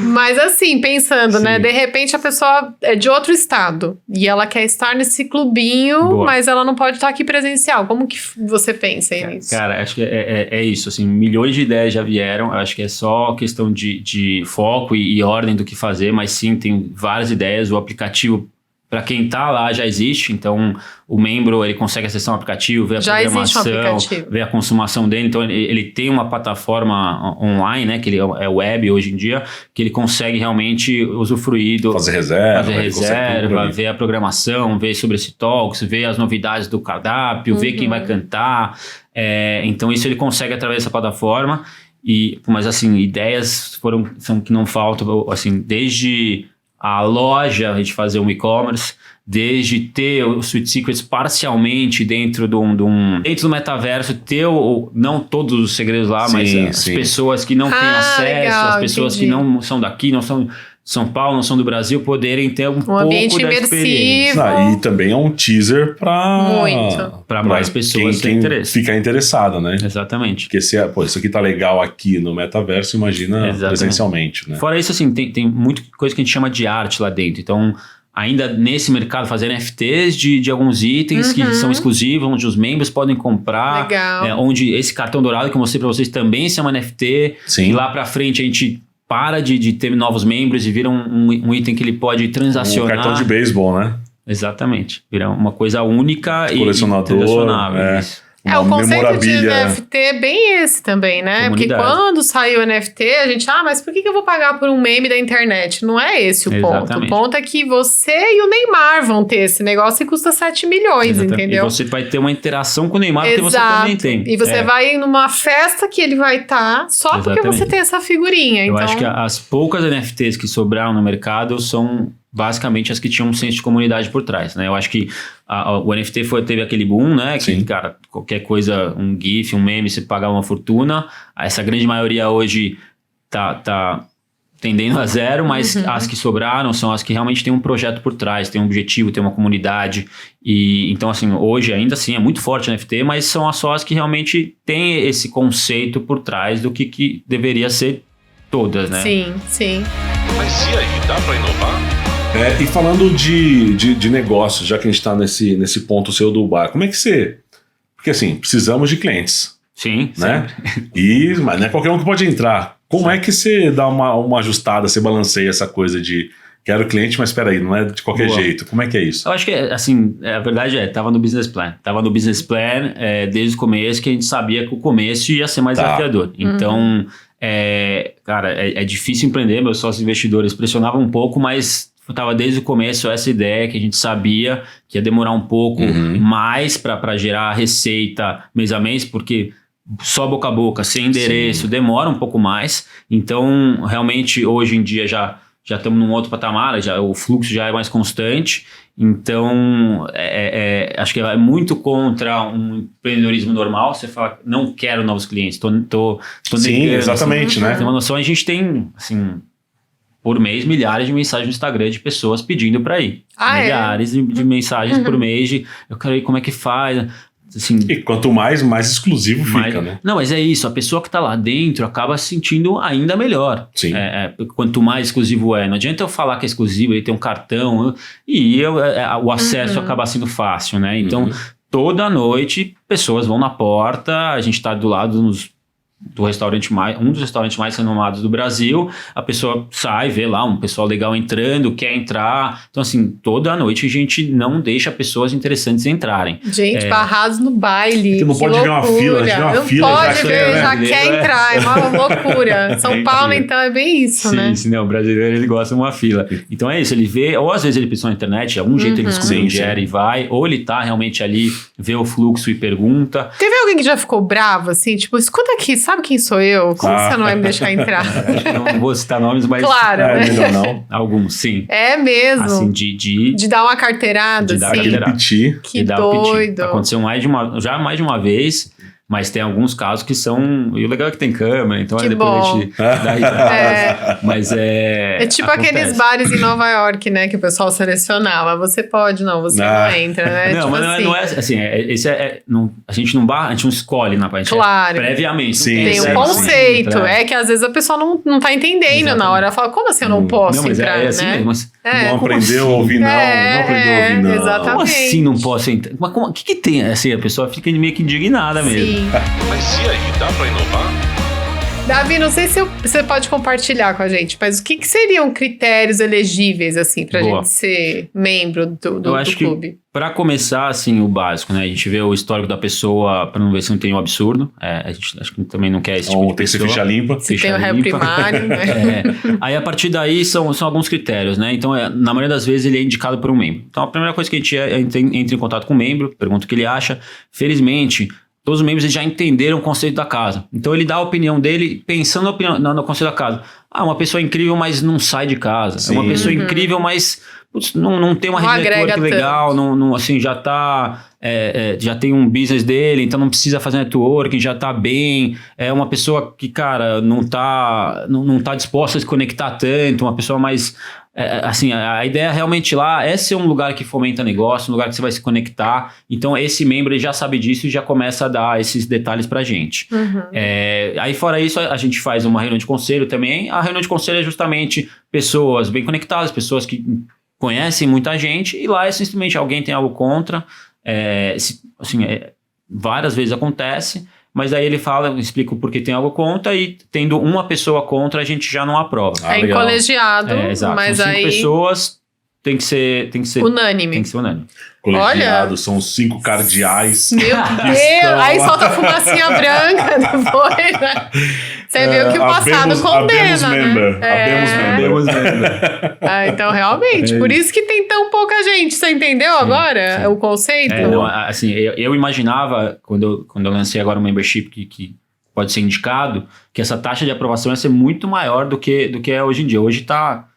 Mas assim, pensando, né, de repente a pessoa é de outro estado e ela quer estar nesse clubinho, mas ela não pode estar aqui presencial. Como que você pensa nisso? Cara, acho que é isso, assim, milhões de ideias já vieram, acho que é só questão de foco e ordem do que fazer, mas sim, tem várias ideias, o aplicativo, para quem tá lá, já existe, então o membro, ele consegue acessar um aplicativo, ver a programação, ver a consumação dele, então ele tem uma plataforma online, né, que ele é web hoje em dia, que ele consegue realmente usufruir fazer reserva, ver a programação, ver sobre esse talks, ver as novidades do cardápio, ver quem vai cantar, então isso ele consegue através dessa plataforma, mas assim, ideias são que não faltam, assim, desde a loja, a gente fazer um e-commerce, desde ter o Sweet Secrets parcialmente dentro dentro do metaverso, ter não todos os segredos lá, mas as pessoas que não têm acesso, legal, as pessoas que não são daqui, não são de São Paulo, não são do Brasil, poderem ter um pouco ambiente da experiência. E também é um teaser para mais pessoas quem ficar interessado, né? Exatamente. Porque se isso aqui tá legal aqui no metaverso, imagina presencialmente, né? Fora isso, assim, tem muita coisa que a gente chama de arte lá dentro. Então, ainda nesse mercado, fazer NFTs de alguns itens que são exclusivos, onde os membros podem comprar. Legal. Onde esse cartão dourado que eu mostrei para vocês também é um NFT. Sim. E lá para frente a gente para de ter novos membros e vira um item que ele pode transacionar. Um cartão de beisebol, né? Exatamente. Vira uma coisa única e transacionável. O conceito de NFT é bem esse também, né? Porque quando saiu o NFT, a gente, mas por que eu vou pagar por um meme da internet? Não é esse o ponto. O ponto é que você e o Neymar vão ter esse negócio e custa 7 milhões, entendeu? E você vai ter uma interação com o Neymar que você também tem. E você vai numa festa que ele vai estar só porque você tem essa figurinha. Eu acho que as poucas NFTs que sobraram no mercado são basicamente as que tinham um senso de comunidade por trás, né? Eu acho que o NFT teve aquele boom, né? Que, cara, qualquer coisa, um GIF, um meme, você pagava uma fortuna. Essa grande maioria hoje tá tendendo a zero, mas as que sobraram são as que realmente têm um projeto por trás, tem um objetivo, tem uma comunidade. E então, assim, hoje ainda assim é muito forte o NFT, mas são só as que realmente têm esse conceito por trás do que deveria ser todas, né? Sim. Mas e aí, dá pra inovar? E falando de negócios, já que a gente está nesse ponto seu do bar, como é que você... Porque assim, precisamos de clientes. Sim, né? Mas não é qualquer um que pode entrar. Como é que você dá uma ajustada, você balanceia essa coisa de quero cliente, mas espera aí, não é de qualquer jeito. Como é que é isso? Eu acho que, assim, a verdade tava no business plan. Tava no business plan desde o começo, que a gente sabia que o começo ia ser mais desafiador. Então, cara, é difícil empreender, meus sócios investidores pressionavam um pouco, mas... Estava desde o começo essa ideia que a gente sabia que ia demorar um pouco mais para gerar receita mês a mês, porque só boca a boca, sem endereço, demora um pouco mais. Então, realmente, hoje em dia já estamos num outro patamar, o fluxo já é mais constante. Então, acho que é muito contra um empreendedorismo normal. Você fala, não quero novos clientes, tô Sim, negando, exatamente, né? Tem uma noção, a gente tem, assim... por mês, milhares de mensagens no Instagram de pessoas pedindo para ir. Milhares de mensagens por mês eu quero ir, como é que faz? Assim, e quanto mais exclusivo fica, né? Não, mas é isso, a pessoa que tá lá dentro acaba se sentindo ainda melhor. Sim. Quanto mais exclusivo não adianta eu falar que é exclusivo, ele tem um cartão, e o acesso acaba sendo fácil, né? Então, toda noite pessoas vão na porta, a gente tá do lado do restaurante um dos restaurantes mais renomados do Brasil, a pessoa sai, vê lá um pessoal legal entrando, quer entrar, então assim, toda noite a gente não deixa pessoas interessantes entrarem. Gente, barrados no baile, não pode ver uma fila, já quer entrar, é uma loucura. São Paulo, então, é bem isso, sim, né? Sim, não, o brasileiro, ele gosta de uma fila. Então é isso, ele vê, ou às vezes ele pensou na internet, algum jeito ele descobre onde era e vai, ou ele tá realmente ali, vê o fluxo e pergunta. Teve alguém que já ficou bravo, assim, tipo, escuta aqui, sabe quem sou eu? Como você não vai me deixar entrar? Acho que não vou citar nomes, mas... Claro, né? Melhor não. Alguns, sim. É mesmo? Assim, de dar uma carteirada, de dar assim. aquele piti. Que doido. Aconteceu já mais de uma vez, mas tem alguns casos que são... E o legal é que tem câmera, então que depois bom. a gente dá risada. Mas é tipo acontece. aqueles bares em Nova York, né? Que o pessoal selecionava. Você pode, não, você não entra, né? Não, tipo mas assim. não é assim. A gente não escolhe na parte. Claro. Previamente. Sim, tem um conceito. É que às vezes a pessoa não tá entendendo. Exatamente. Na hora. Ela fala, como assim eu não posso entrar, assim né? Mesmo, mas não aprendeu a ouvir não. Não aprendeu a ouvir não. Exatamente. Como assim não posso entrar? Mas o que tem? Assim, a pessoa fica meio que indignada mesmo. Sim. Mas e aí, dá pra inovar? Davi, não sei se você pode compartilhar com a gente, mas o que seriam critérios elegíveis, assim, pra gente ser membro do clube? Para começar, assim, o básico, né? A gente vê o histórico da pessoa para não ver se não tem um absurdo. A gente acho que também não quer esse tipo de pessoa. Tem que ser ficha limpa. Se tem o réu primário, né? Aí, a partir daí, são alguns critérios, né? Então, na maioria das vezes, ele é indicado por um membro. Então, a primeira coisa que a gente entra em contato com o membro, pergunta o que ele acha. Felizmente, todos os membros já entenderam o conceito da casa. Então, ele dá a opinião dele pensando no conceito da casa. Uma pessoa incrível, mas não sai de casa. Sim. É uma pessoa incrível, mas não tem uma rede network legal, assim, já tá... já tem um business dele, então não precisa fazer networking, já tá bem. É uma pessoa que, cara, não tá disposta a se conectar tanto, uma pessoa mais... assim, a ideia realmente lá é ser um lugar que fomenta negócio, um lugar que você vai se conectar. Então, esse membro ele já sabe disso e já começa a dar esses detalhes pra gente. Aí, fora isso, a gente faz uma reunião de conselho também. A reunião de conselho é justamente pessoas bem conectadas, pessoas que conhecem muita gente, e lá é simplesmente alguém tem algo contra. Várias vezes acontece, mas aí ele explica o porquê tem algo contra, e tendo uma pessoa contra, a gente já não aprova. Em colegiado, exato. Mas são 5 pessoas, tem que ser unânime. Tem que ser unânime. Colegiado, são 5 cardeais. Meu Deus! Aí solta a fumacinha branca depois, né? Você viu que o passado condena, né? Abemos member. Então, realmente, por isso que tem tão pouca gente. Você entendeu agora o conceito? Assim, eu imaginava, quando eu lancei agora o membership que pode ser indicado, que essa taxa de aprovação ia ser muito maior do que é hoje em dia. Hoje está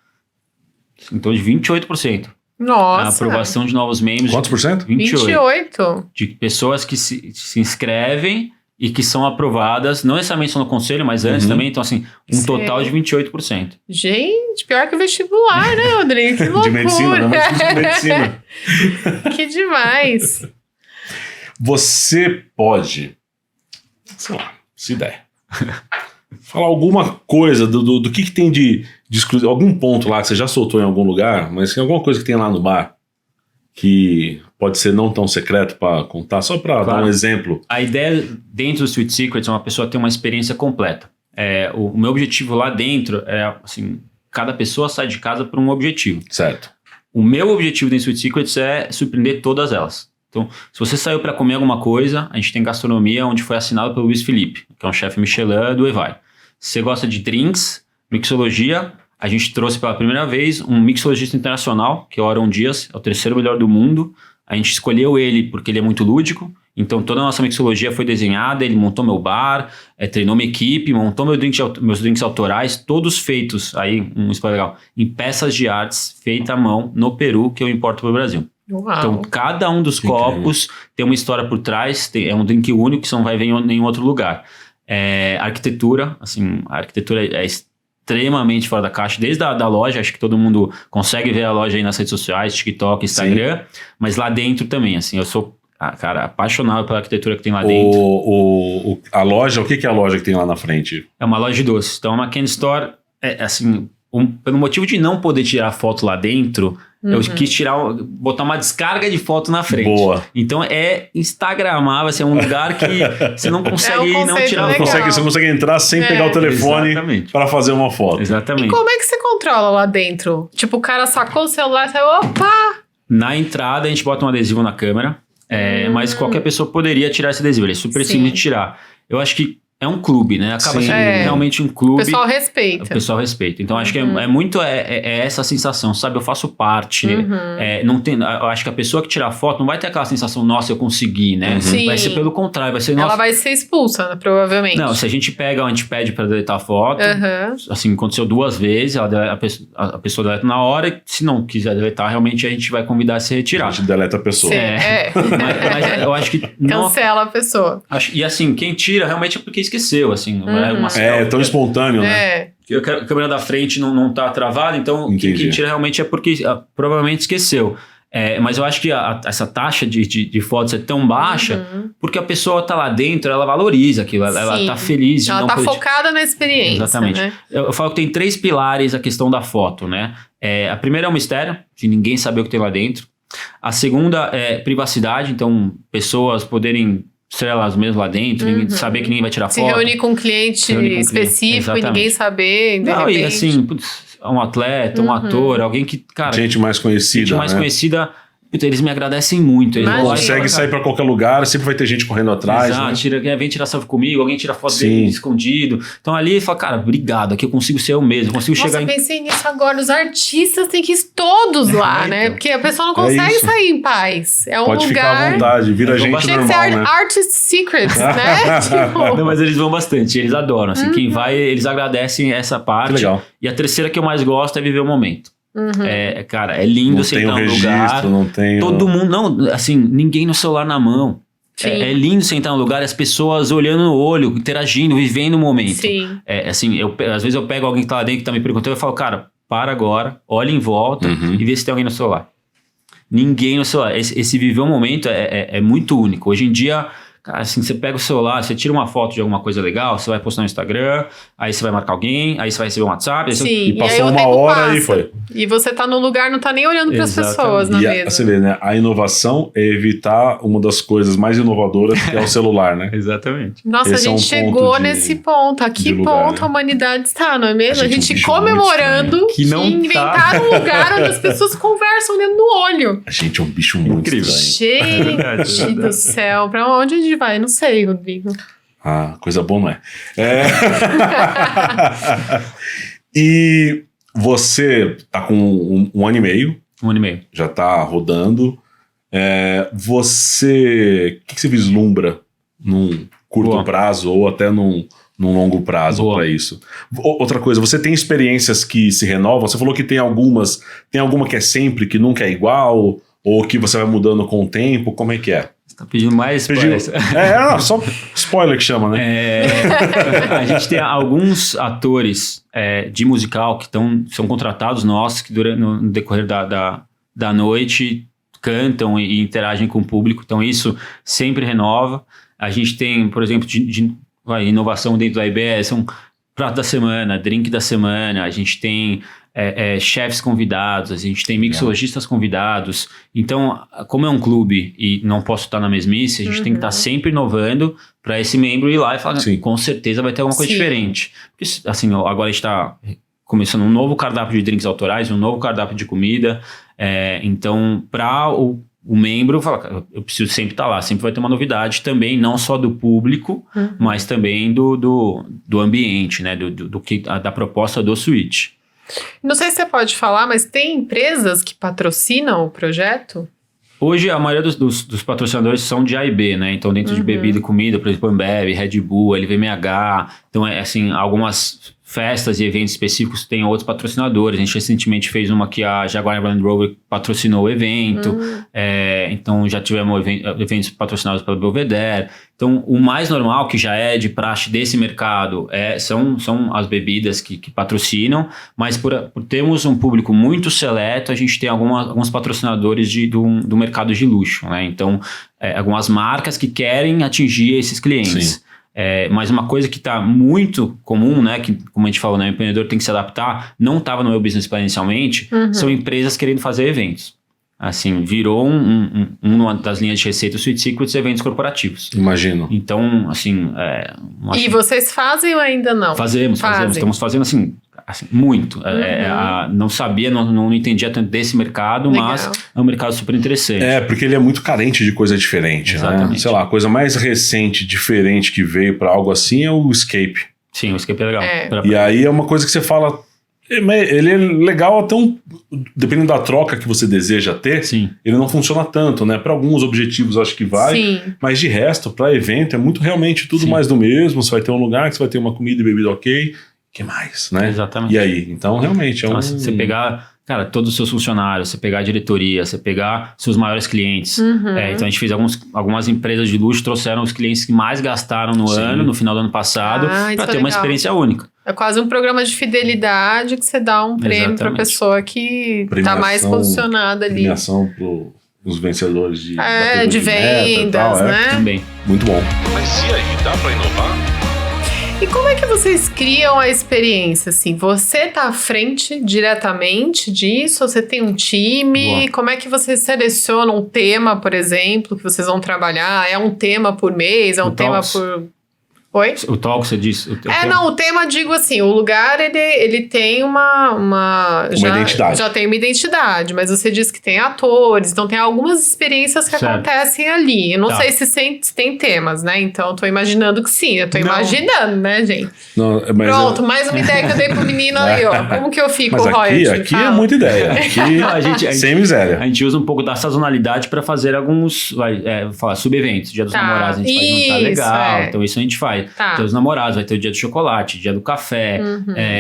em torno de 28%. Nossa! A aprovação de novos membros. Quantos por cento? 28%. De pessoas que se inscrevem e que são aprovadas, não necessariamente só no conselho, mas antes também. Então, assim, total de 28%. Gente, pior que o vestibular, né, Rodrigo? Que loucura! De medicina, não é de medicina. Que demais! Você pode, sei lá, se der, falar alguma coisa do que tem de exclusivo, algum ponto lá que você já soltou em algum lugar, mas tem alguma coisa que tem lá no bar que pode ser não tão secreto para contar, só para dar um exemplo. A ideia dentro do Sweet Secrets é uma pessoa ter uma experiência completa. O meu objetivo lá dentro é, assim, cada pessoa sai de casa por um objetivo. Certo. O meu objetivo dentro do Sweet Secrets é surpreender todas elas. Então, se você saiu para comer alguma coisa, a gente tem gastronomia onde foi assinado pelo Luiz Felipe, que é um chefe Michelin do Evai. Se você gosta de drinks, mixologia, a gente trouxe pela primeira vez um mixologista internacional, que é o Aaron Dias, é o 3º melhor do mundo. A gente escolheu ele porque ele é muito lúdico, então toda a nossa mixologia foi desenhada, ele montou meu bar, treinou minha equipe, montou meus drinks autorais, todos feitos, aí um spoiler legal, em peças de artes feitas à mão no Peru, que eu importo para o Brasil. Uau. Então, cada um dos copos tem uma história por trás, é um drink único que você não vai ver em nenhum outro lugar. Arquitetura, assim, a arquitetura é extremamente fora da caixa, desde a loja, acho que todo mundo consegue ver a loja aí nas redes sociais, TikTok, Instagram, sim, mas lá dentro também, assim, eu sou, cara, apaixonado pela arquitetura que tem lá dentro. A loja, o que é a loja que tem lá na frente? É uma loja de doces, então é uma candy store, assim, pelo motivo de não poder tirar foto lá dentro, Eu quis botar uma descarga de foto na frente. Boa. Então é instagramável, assim, é um lugar que você não consegue não tirar foto. Você consegue entrar sem pegar o telefone para fazer uma foto. Exatamente. E como é que você controla lá dentro? Tipo, o cara sacou o celular e saiu, opa! Na entrada a gente bota um adesivo na câmera, mas qualquer pessoa poderia tirar esse adesivo, ele é super simples de tirar. Eu acho que é um clube, né? Acaba sendo realmente um clube. O pessoal respeita. O pessoal respeita. Então, acho que é muito essa sensação, sabe? Eu faço parte. Não tem, eu acho que a pessoa que tira a foto não vai ter aquela sensação, nossa, eu consegui, né? Sim. Vai ser pelo contrário, vai ser... Ela vai ser expulsa, né, provavelmente. Não, se a gente pede pra deletar a foto, assim, aconteceu 2 vezes, a pessoa deleta na hora, e se não quiser deletar, realmente a gente vai convidar a se retirar. A gente deleta a pessoa. Mas eu acho que... Cancela a pessoa. E assim, quem tira realmente é porque esqueceu, assim. É tão espontâneo, né? A câmera da frente não tá travada, então quem tira realmente é porque provavelmente esqueceu. Mas eu acho que essa taxa de fotos é tão baixa porque a pessoa tá lá dentro, ela valoriza aquilo, ela tá feliz. Ela tá focada na experiência. Exatamente. Né? Eu falo que tem 3 pilares a questão da foto, né? A primeira é o mistério, de ninguém saber o que tem lá dentro. A segunda é privacidade, então pessoas poderem ser elas mesmas lá dentro, saber que ninguém vai tirar foto. Se reunir com um cliente específico e ninguém saber. E assim, um atleta, um ator, alguém que, cara... Gente mais conhecida, conhecida, eles me agradecem muito. Eles consegue sair pra qualquer lugar, sempre vai ter gente correndo atrás. Exato, vem tirar selfie comigo, alguém tira foto dele escondido. Então ali fala, cara, obrigado, aqui eu consigo ser eu mesmo, eu consigo chegar eu pensei nisso agora, os artistas têm que ir todos lá, né? Porque a pessoa não consegue sair em paz. É um Pode lugar... ficar à vontade, vira gente normal, Tinha que ser Artist Secrets, né? Tipo... Não, mas eles vão bastante, eles adoram. Assim, quem vai, eles agradecem essa parte. Legal. E a terceira que eu mais gosto é viver o momento. Cara, é lindo você entrar no lugar. Não tem todo mundo, não, assim, ninguém no celular na mão. É lindo você entrar no lugar e as pessoas olhando no olho, interagindo, vivendo o momento. Sim. Assim, às vezes eu pego alguém que tá lá dentro que tá me perguntando, eu falo, cara, para agora, olha em volta e vê se tem alguém no celular. Ninguém no celular. Esse viver o momento é muito único. Hoje em dia, cara, assim, você pega o celular, você tira uma foto de alguma coisa legal, você vai postar no Instagram, aí você vai marcar alguém, aí você vai receber um WhatsApp. E passou uma hora e foi. E você tá no lugar, não tá nem olhando para as pessoas na mesa. Você vê, né? A inovação é evitar uma das coisas mais inovadoras, que é o celular, né? Exatamente. Nossa, Esse a gente chegou nesse ponto. A que ponto a humanidade está, não é mesmo? A gente comemorando que inventaram um lugar onde as pessoas conversam olhando no olho. A gente é um bicho muito estranho. Gente do céu, pra onde a gente vai? Não sei, Rodrigo. Coisa boa, não é? E você tá com um ano e meio. 1 ano e meio. Já tá rodando. O que você vislumbra num curto prazo ou até num longo prazo para isso? Outra coisa, você tem experiências que se renovam? Você falou que tem alguma que é sempre, que nunca é igual, ou que você vai mudando com o tempo, como é que é? Você tá pedindo mais spoiler? Só spoiler que chama, né? A gente tem alguns atores de musical que são contratados nossos, que no decorrer da noite cantam e interagem com o público, então isso sempre renova. A gente tem, por exemplo, inovação dentro da IBS, são prato da semana, drink da semana, a gente tem chefs convidados, a gente tem mixologistas convidados. Então, como é um clube e não posso estar na mesmice, a gente tem que estar sempre inovando para esse membro ir lá e falar, com certeza vai ter alguma coisa diferente. Porque, assim, agora a gente está começando um novo cardápio de drinks autorais, um novo cardápio de comida. Então, para o membro fala, eu preciso sempre estar lá, sempre vai ter uma novidade também, não só do público, mas também do ambiente, né? Da proposta do Switch. Não sei se você pode falar, mas tem empresas que patrocinam o projeto? Hoje, a maioria dos patrocinadores são de A e B, né? Então, dentro de bebida e comida, por exemplo, Ambev, Red Bull, LVMH. Então, assim, algumas festas e eventos específicos tem outros patrocinadores. A gente recentemente fez uma que a Jaguar Land Rover patrocinou o evento. Então, já tivemos eventos patrocinados pela Belvedere. Então, o mais normal, que já é de praxe desse mercado, são as bebidas que patrocinam, mas por termos um público muito seleto, a gente tem alguns patrocinadores do mercado de luxo, né? Então, algumas marcas que querem atingir esses clientes. Mas uma coisa que está muito comum, né, que como a gente falou, né, o empreendedor tem que se adaptar, não estava no meu business plan inicialmente, são empresas querendo fazer eventos. Assim, virou uma das linhas de receita do Sweet Secrets, eventos corporativos. Imagino. Então, assim... E vocês fazem ou ainda não? Fazemos. Estamos fazendo, assim muito. Não sabia, não entendia tanto desse mercado, legal. Mas é um mercado super interessante. Porque ele é muito carente de coisa diferente, exatamente. Né? Sei lá, a coisa mais recente, diferente que veio para algo assim é o Escape. Sim, o Escape é legal. E aí é uma coisa que você fala... Ele é legal até dependendo da troca que você deseja ter, sim. Ele não funciona tanto, né? Para alguns objetivos acho que vai, sim. Mas de resto, para evento é muito realmente tudo sim. mais do mesmo. Você vai ter um lugar que você vai ter uma comida e bebida ok, que mais, né? Exatamente. E aí? Então realmente então, você pegar, cara, todos os seus funcionários, você pegar a diretoria, você pegar seus maiores clientes. Então a gente fez algumas empresas de luxo, trouxeram os clientes que mais gastaram no sim. ano, no final do ano passado, para ter uma experiência única. É quase um programa de fidelidade que você dá um prêmio para a pessoa que está mais posicionada ali. Premiação para os vencedores de vendas, tal, né? Também. Muito bom. Mas e aí, dá para inovar? E como é que vocês criam a experiência, assim? Você tá à frente diretamente disso? Você tem um time? Boa. Como é que vocês selecionam um tema, por exemplo, que vocês vão trabalhar? É um tema por mês? É um tema por... Oi? O talk, você disse? O tema, digo assim, o lugar, ele tem uma identidade. Já tem uma identidade, mas você disse que tem atores, então tem algumas experiências que acontecem ali. Eu não sei se tem temas, né? Então, eu tô imaginando que sim, eu tô imaginando, né, gente? Não, mas pronto, mais uma ideia que eu dei pro menino aí, ó. Como que eu fico, mas Royalty? Aqui é muita ideia. Aqui, sem miséria. A gente usa um pouco da sazonalidade para fazer alguns, sub-eventos. Dia dos Namorados, a gente faz um jantar legal, então isso a gente faz. Ter os namorados, vai ter o dia do chocolate, dia do café.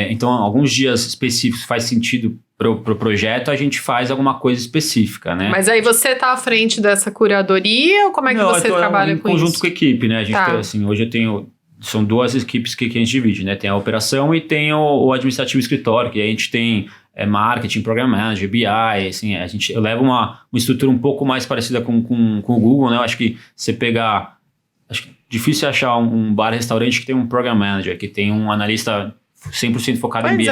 Então, alguns dias específicos faz sentido pro projeto, a gente faz alguma coisa específica, né? Mas aí você tá à frente dessa curadoria ou como é que você trabalha com isso? Em conjunto com a equipe, né? A gente tem, assim, hoje eu tenho... São duas equipes que a gente divide, né? Tem a operação e tem o administrativo escritório, que a gente tem marketing, program manager, BI, assim, eu levo uma estrutura um pouco mais parecida com o Google, né? Eu acho que você pegar... Acho que difícil achar um bar-restaurante que tem um program manager, que tem um analista 100% focado em BI.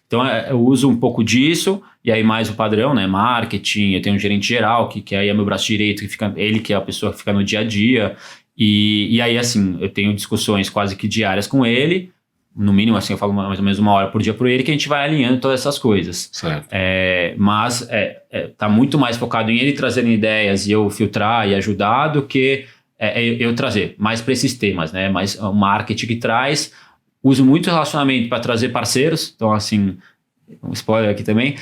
Então, eu uso um pouco disso, e aí mais o padrão, né? Marketing, eu tenho um gerente geral, que aí é meu braço direito, ele que é a pessoa que fica no dia a dia. E aí, assim, eu tenho discussões quase que diárias com ele, no mínimo, assim, eu falo mais ou menos 1 hora por dia por ele, que a gente vai alinhando todas essas coisas. Certo. Mas tá muito mais focado em ele trazendo ideias e eu filtrar e ajudar do que... eu trazer mais para esses temas, né? Mais o marketing que traz. Uso muito relacionamento para trazer parceiros. Então, assim, um spoiler aqui também.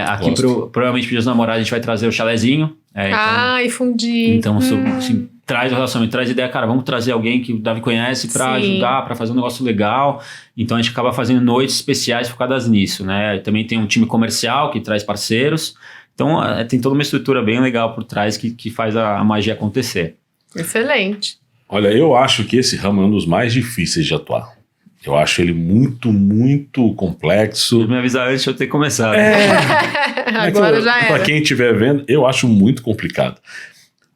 Aqui, provavelmente, para os namorados, a gente vai trazer o chalezinho. E fundir. Então, assim, traz o relacionamento, traz ideia. Cara, vamos trazer alguém que o Davi conhece para ajudar, para fazer um negócio legal. Então, a gente acaba fazendo noites especiais focadas nisso, né? Também tem um time comercial que traz parceiros. Então, tem toda uma estrutura bem legal por trás que faz a magia acontecer. Excelente. Olha, eu acho que esse ramo é um dos mais difíceis de atuar. Eu acho ele muito, muito complexo. Me avisar antes de eu ter começado. Agora já era. Para quem estiver vendo, eu acho muito complicado.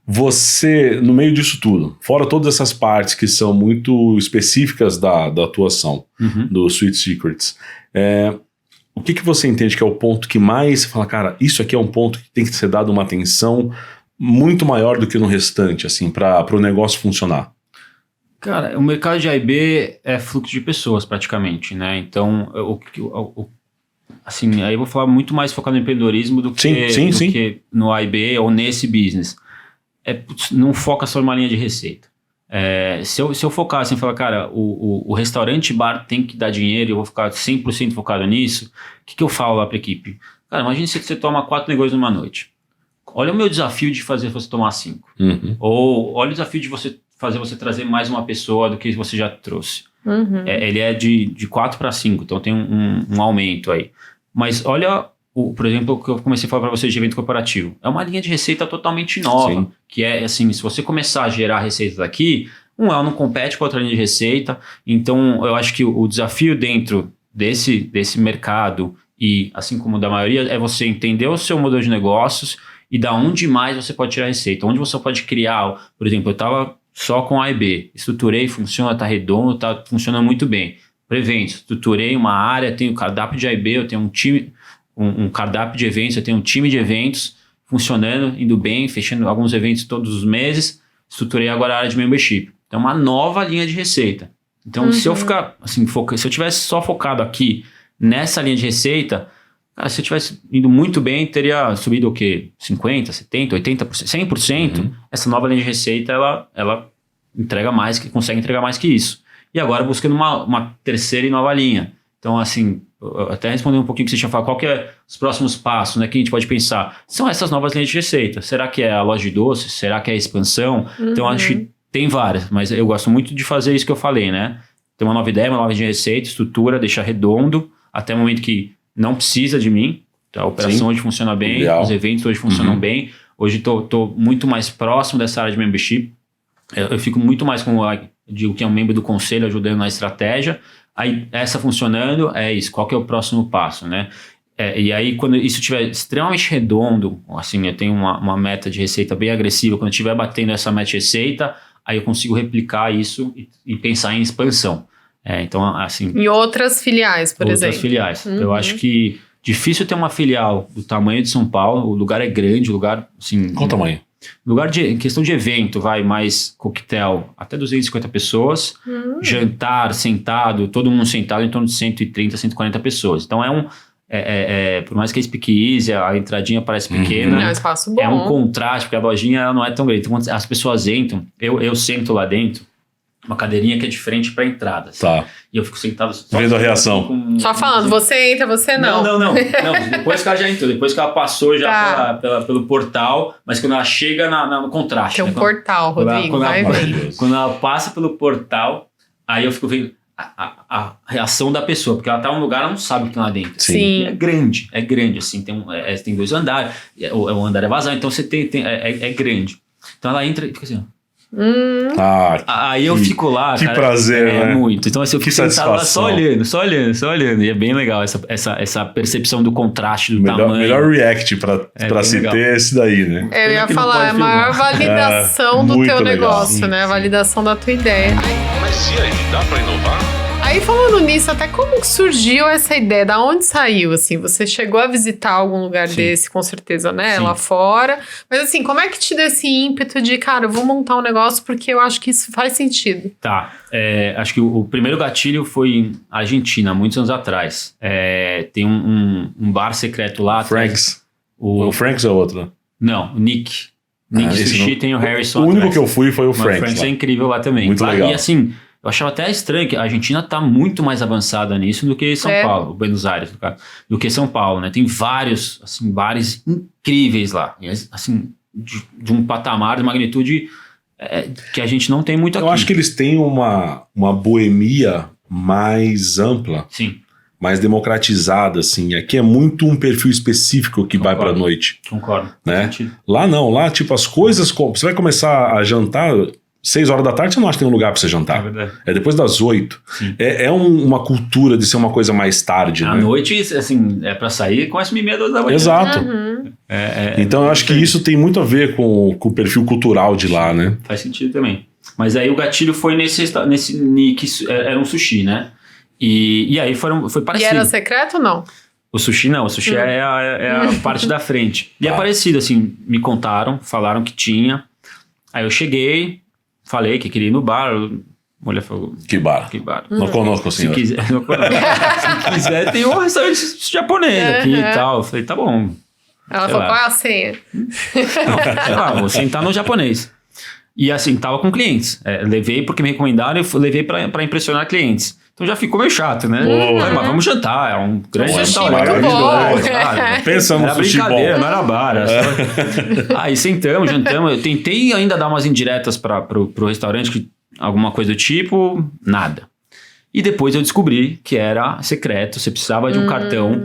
Você, no meio disso tudo, fora todas essas partes que são muito específicas da atuação do Sweet Secrets, o que você entende que é o ponto que mais você fala, cara, isso aqui é um ponto que tem que ser dado uma atenção muito maior do que no restante, assim, para o negócio funcionar? Cara, o mercado de A&B é fluxo de pessoas, praticamente, né? Então, assim, aí eu vou falar muito mais focado no empreendedorismo do que no A&B ou nesse business. Não foca só em uma linha de receita. Se eu focar assim, falar, cara, o restaurante bar tem que dar dinheiro e eu vou ficar 100% focado nisso, o que eu falo lá para a equipe? Cara, imagine se você toma 4 negócios numa noite. Olha o meu desafio de fazer você tomar 5. Ou olha o desafio de fazer você trazer mais uma pessoa do que você já trouxe. Ele é de 4 para 5, então tem um aumento aí. Mas olha, por exemplo, o que eu comecei a falar para vocês de evento corporativo. É uma linha de receita totalmente nova. Que é assim, se você começar a gerar receitas aqui, ela não compete com outra linha de receita. Então, eu acho que o desafio dentro desse mercado, e assim como da maioria, é você entender o seu modelo de negócios e da onde mais você pode tirar receita, onde você pode criar. Por exemplo, eu estava só com A e B. Estruturei, funciona, tá redondo, tá funcionando muito bem. Para eventos, estruturei uma área, tenho cardápio de A e B, eu tenho um time, um cardápio de eventos, eu tenho um time de eventos funcionando, indo bem, fechando alguns eventos todos os meses. Estruturei agora a área de membership. Então, uma nova linha de receita. Então, se eu ficar assim, se eu tivesse só focado aqui nessa linha de receita, cara, se eu tivesse indo muito bem, teria subido o quê? 50%, 70%, 80%, 100%. Essa nova linha de receita, ela entrega mais, consegue entregar mais que isso. E agora buscando uma terceira e nova linha. Então, assim, até responder um pouquinho o que você tinha falado, qual que é os próximos passos, né, que a gente pode pensar? São essas novas linhas de receita. Será que é a loja de doces? Será que é a expansão? Então, acho que tem várias, mas eu gosto muito de fazer isso que eu falei, né? Ter uma nova ideia, uma nova linha de receita, estrutura, deixar redondo, até o momento que não precisa de mim. Então, a operação hoje funciona bem, os eventos hoje funcionam bem. Hoje estou muito mais próximo dessa área de membership. Eu fico muito mais com digo que é um membro do conselho ajudando na estratégia. Aí, essa funcionando, é isso. Qual que é o próximo passo, né? E aí, quando isso estiver extremamente redondo, assim, eu tenho uma meta de receita bem agressiva, quando eu estiver batendo essa meta de receita, aí eu consigo replicar isso e pensar em expansão. Então, assim... Em outras filiais, por exemplo. Outras filiais. Eu acho que difícil ter uma filial do tamanho de São Paulo, o lugar é grande, o lugar, assim... Qual o tamanho? Lugar em questão de evento, mais coquetel, até 250 pessoas, jantar, sentado, todo mundo sentado em torno de 130, 140 pessoas. Então, por mais que a Speak Easy, a entradinha parece pequena, é um espaço bom. É um contraste, porque a lojinha ela não é tão grande. Então, quando as pessoas entram, eu sento lá dentro, uma cadeirinha que é de frente para a entrada. Assim, tá. E eu fico sentado... Vendo a reação. Só falando, você entra, você não. Não. Depois que ela já entrou, depois que ela passou já pelo portal, mas quando ela chega no contraste. Tem um portal, Rodrigo, quando ela passa pelo portal, aí eu fico vendo a reação da pessoa, porque ela tá em um lugar, ela não sabe o que tem lá dentro. Sim. É grande, assim, tem 2 andares, o andar é vazado, então você é grande. Então ela entra e fica assim, ó. Aí eu fico lá, que cara, prazer, né? Muito. Então assim, eu que fico sentado lá só olhando. E é bem legal essa percepção do contraste, do tamanho. Melhor react pra se ter é esse daí, né? Eu ia falar, é a maior validação do teu negócio, né? A validação da tua ideia. Mas e aí, dá pra inovar? Aí falando nisso, até como que surgiu essa ideia? Da onde saiu, assim? Você chegou a visitar algum lugar desse, com certeza, né? Lá fora. Mas assim, como é que te deu esse ímpeto de, cara, eu vou montar um negócio porque eu acho que isso faz sentido? Tá. Acho que o primeiro gatilho foi em Argentina, muitos anos atrás. Tem um bar secreto lá. Franks. O Franks é outro? Não, o Nick. Nick Sushi tem o Harrison. O único que eu fui foi o Franks. O Franks é incrível lá também. Muito legal. E assim... Eu achava até estranho que a Argentina está muito mais avançada nisso do que São Paulo, Buenos Aires, no caso, do que São Paulo, né? Tem vários, assim, bares incríveis lá, assim, de um patamar de magnitude que a gente não tem muito aqui. Eu acho que eles têm uma boemia mais ampla. Sim. Mais democratizada, assim. Aqui é muito um perfil específico que vai pra noite. Concordo. Né? Lá não, lá tipo as coisas... Você vai começar a jantar... 6 horas da tarde você não acha que tem um lugar pra você jantar. É verdade. É depois das 8. Uma cultura de ser uma coisa mais tarde, à né? noite, assim, é pra sair com as 1h30 da manhã. Exato. Então eu acho que isso tem muito a ver com o perfil cultural de lá, né? Faz sentido também. Mas aí o gatilho foi nesse Nick, era um sushi, né? E aí foi parecido. E era secreto ou não? O sushi não, o sushi é a parte da frente. E é parecido, assim, me contaram, falaram que tinha. Aí eu cheguei... Falei que queria ir no bar, a mulher falou... Que bar? Não conosco, senhor. Se quiser, tem um restaurante japonês aqui e tal. Eu falei, tá bom. Ela falou, qual é a senha? Sei lá, vou sentar no japonês. E assim, tava com clientes. Levei porque me recomendaram e levei pra impressionar clientes. Então já ficou meio chato, né? Mas vamos jantar, é um grande restaurante. Pensa no sushi bom. Brincadeira, não era bar. Aí sentamos, jantamos. Eu tentei ainda dar umas indiretas pro restaurante, alguma coisa do tipo, nada. E depois eu descobri que era secreto, você precisava de um cartão.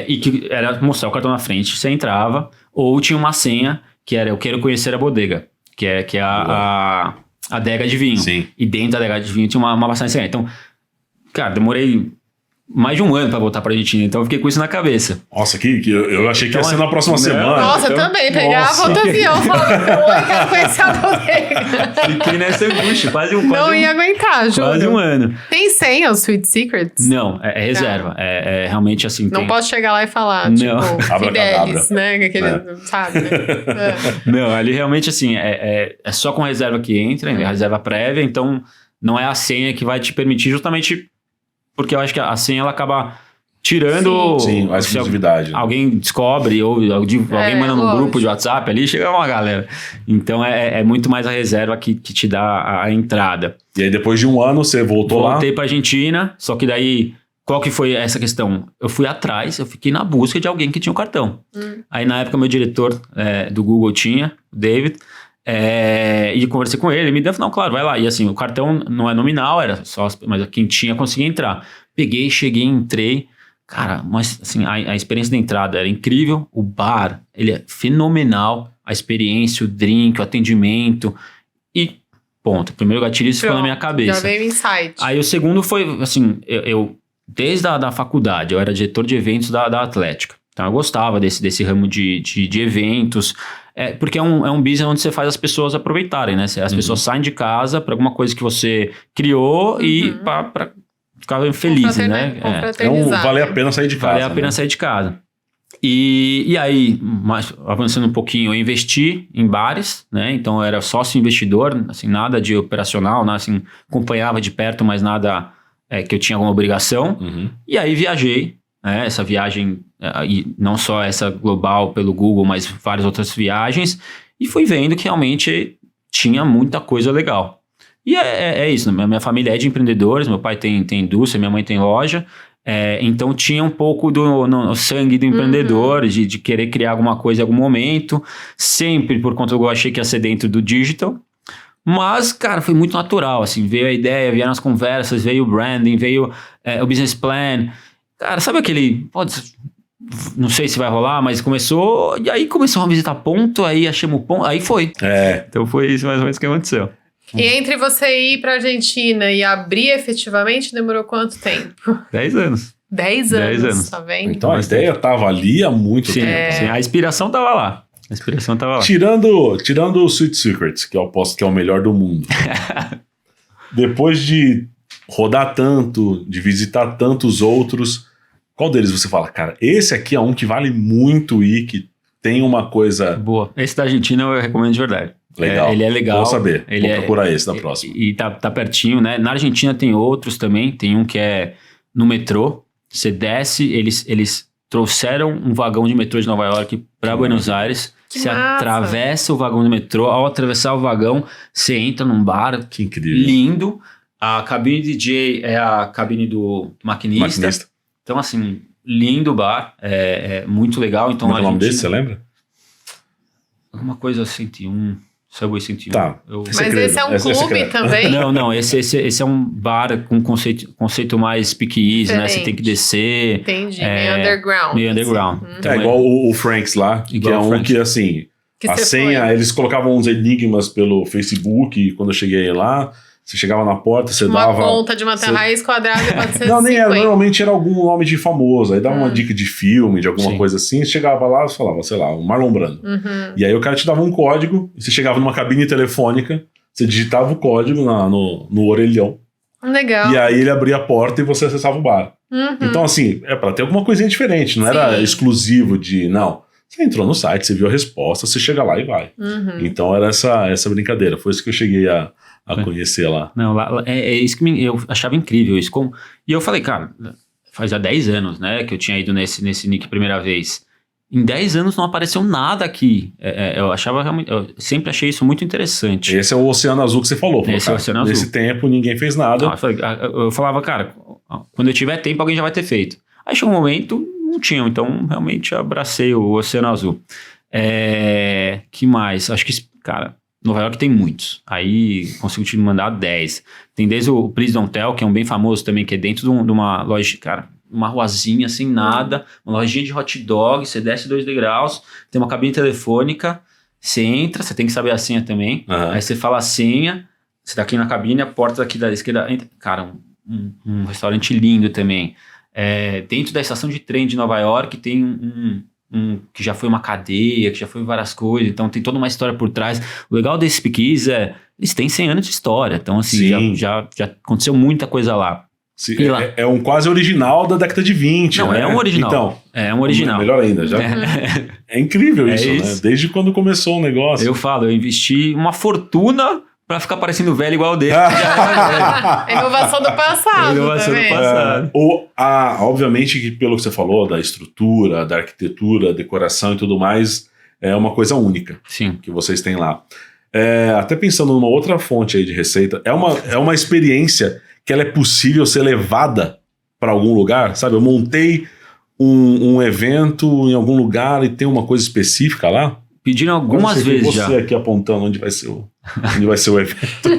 E que era mostrar o cartão na frente, você entrava. Ou tinha uma senha, que era eu quero conhecer a bodega, que é a adega de vinho. Sim. E dentro da adega de vinho tinha uma bastante secreta. Então, cara, demorei mais de um ano pra voltar pra Argentina, então eu fiquei com isso na cabeça. Nossa, eu achei que ia ser na próxima semana. Nossa, eu também, pegava outro avião, falava, quero conhecer a bodega. Fiquei nessa angústia, Não ia aguentar, juro. Quase um ano. Tem senha, os Sweet Secrets? Não, é reserva, é realmente assim. Não posso chegar lá e falar, tipo, Fidelis, né, aquele, sabe, né? Não, ali realmente assim, é só com reserva que entra, reserva prévia, então não é a senha que vai te permitir justamente... Porque eu acho que a senha ela acaba tirando... Sim, a exclusividade. Alguém descobre, ou alguém manda no grupo de WhatsApp ali, chega uma galera. Então é muito mais a reserva que te dá a entrada. E aí depois de um ano você voltou lá? Voltei pra Argentina, só que daí... Qual que foi essa questão? Eu fui atrás, eu fiquei na busca de alguém que tinha o cartão. Aí na época meu diretor do Google tinha, o David... e conversei com ele me deu, não, claro, vai lá. E assim, o cartão não é nominal, era só, mas quem tinha conseguia entrar. Peguei, cheguei, entrei. Cara, mas assim, a experiência da entrada era incrível. O bar, ele é fenomenal. A experiência, o drink, o atendimento. E ponto. O primeiro gatilho ficou na minha cabeça. Já veio o insight. Aí o segundo foi, assim, eu desde a faculdade, eu era diretor de eventos da Atlética. Então eu gostava desse ramo de eventos, porque é um business onde você faz as pessoas aproveitarem, né? As pessoas saem de casa para alguma coisa que você criou e para ficar felizes, né? Vale a pena sair de casa. Vale a pena sair de casa. E aí, avançando um pouquinho, eu investi em bares, né? Então eu era sócio investidor, assim, nada de operacional, nada, assim, acompanhava de perto, mas nada que eu tinha alguma obrigação. E aí viajei. Essa viagem, e não só essa global pelo Google, mas várias outras viagens, e fui vendo que realmente tinha muita coisa legal. E é isso, minha família é de empreendedores, meu pai tem indústria, minha mãe tem loja, então tinha um pouco no sangue do empreendedor, de querer criar alguma coisa em algum momento, sempre por conta do que eu achei que ia ser dentro do digital. Mas, cara, foi muito natural, assim, veio a ideia, vieram as conversas, veio o branding, veio o business plan. Cara, sabe aquele... não sei se vai rolar, mas começou... E aí começou a visitar ponto, aí achamos o ponto, aí foi. Então foi isso mais ou menos que aconteceu. E entre você ir pra Argentina e abrir efetivamente, demorou quanto tempo? 10 anos. 10 anos, tá vendo? Então a ideia tava ali há muito tempo. Sim, a inspiração tava lá. Tirando o Sweet Secrets, que eu aposto que é o melhor do mundo. Depois de rodar tanto, de visitar tantos outros... Qual deles você fala, cara, esse aqui é um que vale muito ir, que tem uma coisa... Boa. Esse da Argentina eu recomendo de verdade. Legal. Ele é legal. Vou saber. Vou procurar esse da próxima. E tá pertinho, né? Na Argentina tem outros também. Tem um que é no metrô. Você desce, eles trouxeram um vagão de metrô de Nova York para Buenos Aires. Que você massa. atravessa o vagão do metrô. Ao atravessar o vagão, você entra num bar. Que incrível. Lindo. A cabine DJ é a cabine do maquinista. Então, assim, lindo bar, muito legal. Então, como é o nome desse, você lembra? Alguma coisa 101, Subway 101. Tá. Mas esse é um clube também? Não, esse é um bar com conceito mais speakeasy, né? Você tem que descer. Entendi, meio underground. Meio underground. Assim. Então, igual o Frank's lá, que é um que, assim, a senha, eles colocavam uns enigmas pelo Facebook, e quando eu cheguei lá... Você chegava na porta, você dava... Uma conta de manter raiz quadrada e 450. Não, nem era. Normalmente era algum nome de famoso. Aí dava uma dica de filme, de alguma coisa assim. Você chegava lá e falava, sei lá, o Marlon Brando. E aí o cara te dava um código. E você chegava numa cabine telefônica. Você digitava o código no orelhão. Legal. E aí ele abria a porta e você acessava o bar. Então assim, pra ter alguma coisinha diferente. Não era exclusivo de... Não. Você entrou no site, você viu a resposta, você chega lá e vai. Então era essa brincadeira. Foi isso que eu cheguei a conhecer lá. Não, lá é isso que eu achava incrível. Isso e eu falei, cara, faz 10 anos, né, que eu tinha ido nesse nick primeira vez. Em 10 anos não apareceu nada aqui. Eu achava realmente... Eu sempre achei isso muito interessante. Esse é o Oceano Azul que você falou. Esse é o Oceano Azul. Nesse tempo ninguém fez nada. Eu falava, cara, quando eu tiver tempo alguém já vai ter feito. Aí chegou um momento, não tinha. Então realmente abracei o Oceano Azul. Que mais? Acho que, cara... Nova York tem muitos. Aí consigo te mandar 10. Tem desde o Please Don't Tell, que é um bem famoso também, que é dentro de uma loja, cara, uma ruazinha sem nada, uma lojinha de hot dog, você desce 2 degraus, tem uma cabine telefônica, você entra, você tem que saber a senha também. Aí você fala a senha, você tá aqui na cabine, a porta daqui da esquerda entra. Cara, um restaurante lindo também. Dentro da estação de trem de Nova York tem que já foi uma cadeia, que já foi várias coisas, então tem toda uma história por trás. O legal desse Speakeasy eles têm 100 anos de história, então assim, já aconteceu muita coisa lá. Sim, é um quase original da década de 20. Não, né? É um original. Então, é um original. Melhor ainda, já. É incrível isso, né? Desde quando começou o negócio. Eu falo, eu investi uma fortuna pra ficar parecendo velho igual o dele. Inovação do passado. Inovação do passado. Obviamente que pelo que você falou, da estrutura, da arquitetura, decoração e tudo mais, é uma coisa única. Sim. Que vocês têm lá. Até pensando numa outra fonte aí de receita, é uma experiência que ela é possível ser levada para algum lugar, sabe? Eu montei um evento em algum lugar e tem uma coisa específica lá. Pediram algumas vezes já. Você aqui apontando onde vai ser o evento.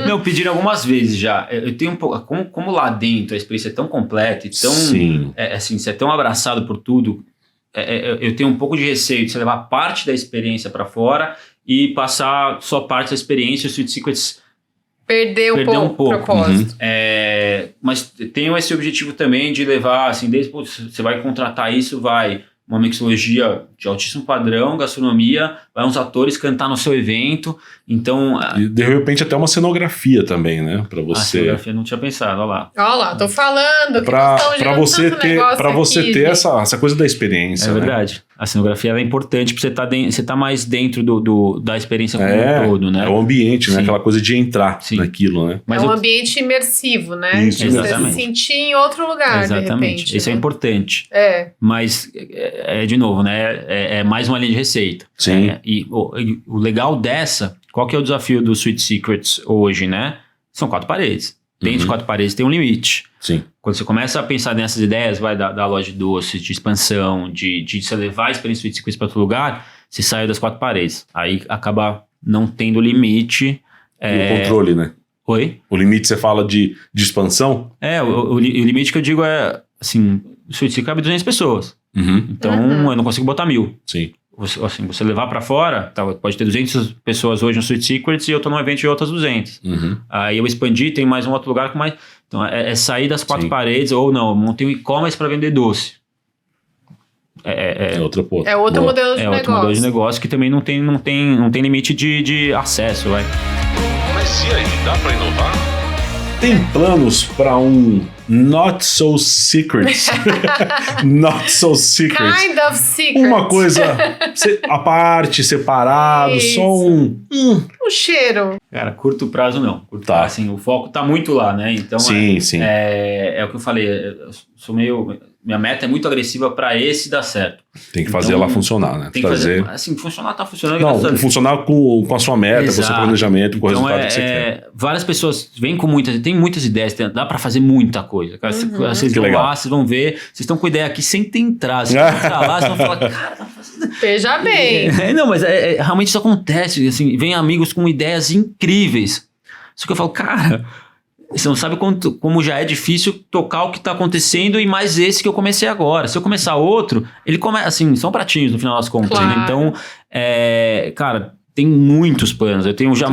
Não, pediram algumas vezes já. Eu tenho um pouco... Como lá dentro a experiência é tão completa e tão... Sim. Assim, você é tão abraçado por tudo, eu tenho um pouco de receio de você levar parte da experiência para fora e passar só parte da experiência. O Sweet Secrets perder um pouco o propósito. Mas tenho esse objetivo também de levar, assim, desde você vai contratar isso, vai uma mixologia de altíssimo padrão, gastronomia, vai uns atores cantar no seu evento, então... E de repente até uma cenografia também, né? Pra você... A cenografia não tinha pensado, olha lá. Olha lá, tô falando. Pra você ter essa coisa da experiência. É verdade. A cenografia ela é importante pra você tá mais dentro da experiência como um todo, né? É o ambiente, né? Aquela coisa de entrar naquilo, né? Mas é um ambiente imersivo, né? Isso, exatamente. Você se sentir em outro lugar, de repente. Isso é importante. Mas, de novo, né? É mais uma linha de receita. Sim. E o legal dessa, qual que é o desafio do Sweet Secrets hoje, né? São 4 paredes. Dentro de 4 paredes tem um limite. Sim. Quando você começa a pensar nessas ideias, vai da loja de doces, de expansão, de você levar a experiência Sweet Secrets para outro lugar, você sai das 4 paredes. Aí acaba não tendo limite. O controle, né? Oi? O limite você fala de expansão? O limite que eu digo é, assim, o Sweet Secret cabe 200 pessoas. Então, eu não consigo botar 1000. Sim. Você levar pra fora, pode ter 200 pessoas hoje no Sweet Secrets e eu tô num evento de outras 200. Aí eu expandi, tem mais um outro lugar com mais... Então é sair das 4 paredes, ou não, montei um e-commerce para vender doce. É outro ponto. É outro modelo de negócio. É outro modelo de negócio que também não tem limite de acesso, vai. Mas e aí, dá para inovar? Tem planos para um Not So Secrets? Not So Secrets. Kind of secret. Uma coisa à parte, separado, isso. Só um cheiro. Cara, curto prazo não. Assim, o foco tá muito lá, né? Então sim. É o que eu falei. Eu sou minha meta é muito agressiva para esse dar certo. Tem que fazer ela funcionar, né? Tem que fazer. Assim, funcionar tá funcionando. Não, funcionar com a sua meta, Exato. com o seu planejamento, com o então resultado que você quer. Várias pessoas vêm com tem muitas ideias, dá para fazer muita coisa. Cara, vocês vão lá, vocês vão ver, vocês estão com ideia aqui sem ter entrado. Vocês vão entrar lá, vocês vão falar, cara, tá fazendo... Veja bem. Não, mas realmente isso acontece. Assim, vem amigos com ideias incríveis. Só que eu falo, cara... Você não sabe como já é difícil tocar o que está acontecendo e mais esse que eu comecei agora. Se eu começar outro, ele começa... Assim, são pratinhos no final das contas. Claro. Né? Então, cara, tem muitos planos. Eu tenho já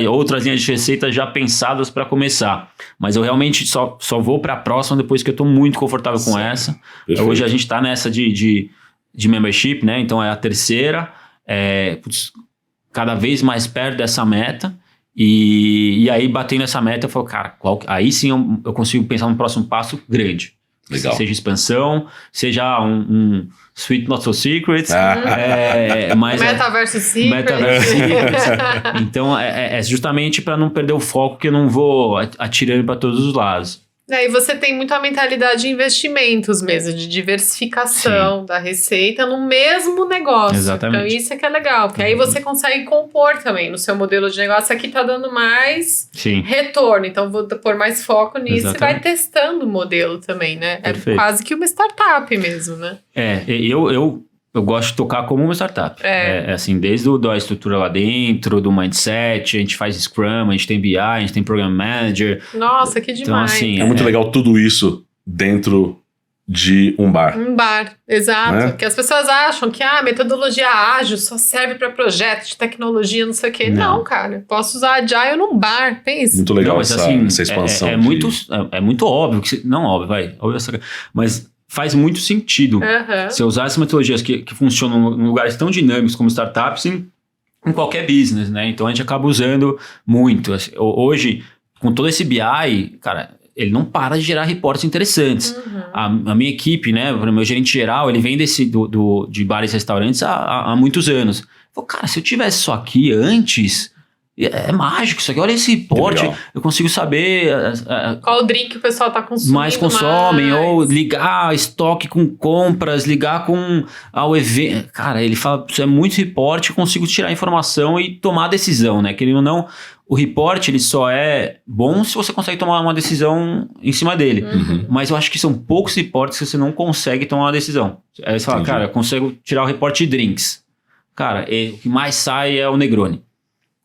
outras linhas de receita já pensadas para começar. Mas eu realmente só vou para a próxima depois que eu estou muito confortável com essa. Perfeito. Hoje a gente está nessa de membership, né? Então é a terceira. Cada vez mais perto dessa meta. E aí, batendo essa meta, eu falo, cara, aí sim eu consigo pensar num próximo passo grande. Legal. Seja expansão, seja um Sweet Not So Secrets. Metaverso Secrets. Então, é justamente para não perder o foco que eu não vou atirando para todos os lados. E você tem muito a mentalidade de investimentos mesmo, de diversificação da receita no mesmo negócio. Exatamente. Então isso é que é legal, porque aí você consegue compor também no seu modelo de negócio. Aqui tá dando mais retorno, então vou pôr mais foco nisso. Exatamente. E vai testando o modelo também, né? Perfeito. É quase que uma startup mesmo, né? Eu gosto de tocar como uma startup. Assim, desde a estrutura lá dentro, do mindset, a gente faz Scrum, a gente tem BI, a gente tem Program Manager. Nossa, que demais. Então, assim, é muito legal tudo isso dentro de um bar. Um bar, exato. Né? Que as pessoas acham que a metodologia ágil só serve para projetos de tecnologia, não sei o quê. Não, cara. Posso usar Agile num bar, pensa. Muito legal essa expansão. É muito óbvio, não óbvio, vai. Mas faz muito sentido você usar essas metodologias que funcionam em lugares tão dinâmicos como startups em qualquer business, né? Então a gente acaba usando muito. Hoje, com todo esse BI, cara, ele não para de gerar reportes interessantes. A minha equipe, né, o meu gerente geral, ele vem de bares e restaurantes há muitos anos. Falei, cara, se eu tivesse isso aqui antes, é mágico isso aqui. Olha esse reporte, eu consigo saber qual o drink que o pessoal está consumindo mais consomem, ou ligar estoque com compras, ligar com ao evento. Cara, ele fala, isso é muito reporte, eu consigo tirar informação e tomar decisão, né? Querendo ou não, o report ele só é bom se você consegue tomar uma decisão em cima dele. Mas eu acho que são poucos reportes que você não consegue tomar uma decisão. Aí você fala, cara, eu consigo tirar o reporte de drinks. Cara, o que mais sai é o Negroni.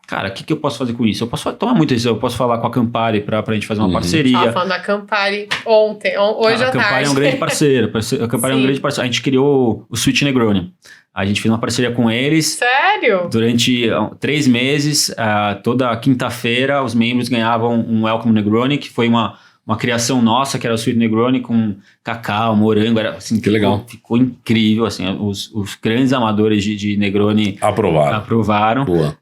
Cara, o que eu posso fazer com isso? Eu posso tomar muita decisão, eu posso falar com a Campari pra gente fazer uma parceria. Tava falando da Campari hoje à tarde. A Campari é um grande parceiro. A Campari é um grande parceiro. A gente criou o Sweet Negroni. A gente fez uma parceria com eles. Sério? Durante 3 meses, toda quinta-feira, os membros ganhavam um Welcome Negroni, que foi uma criação nossa, que era o Sweet Negroni com cacau, morango. Era, assim, que legal. Ficou incrível. Assim, os grandes amadores de Negroni aprovaram. Boa.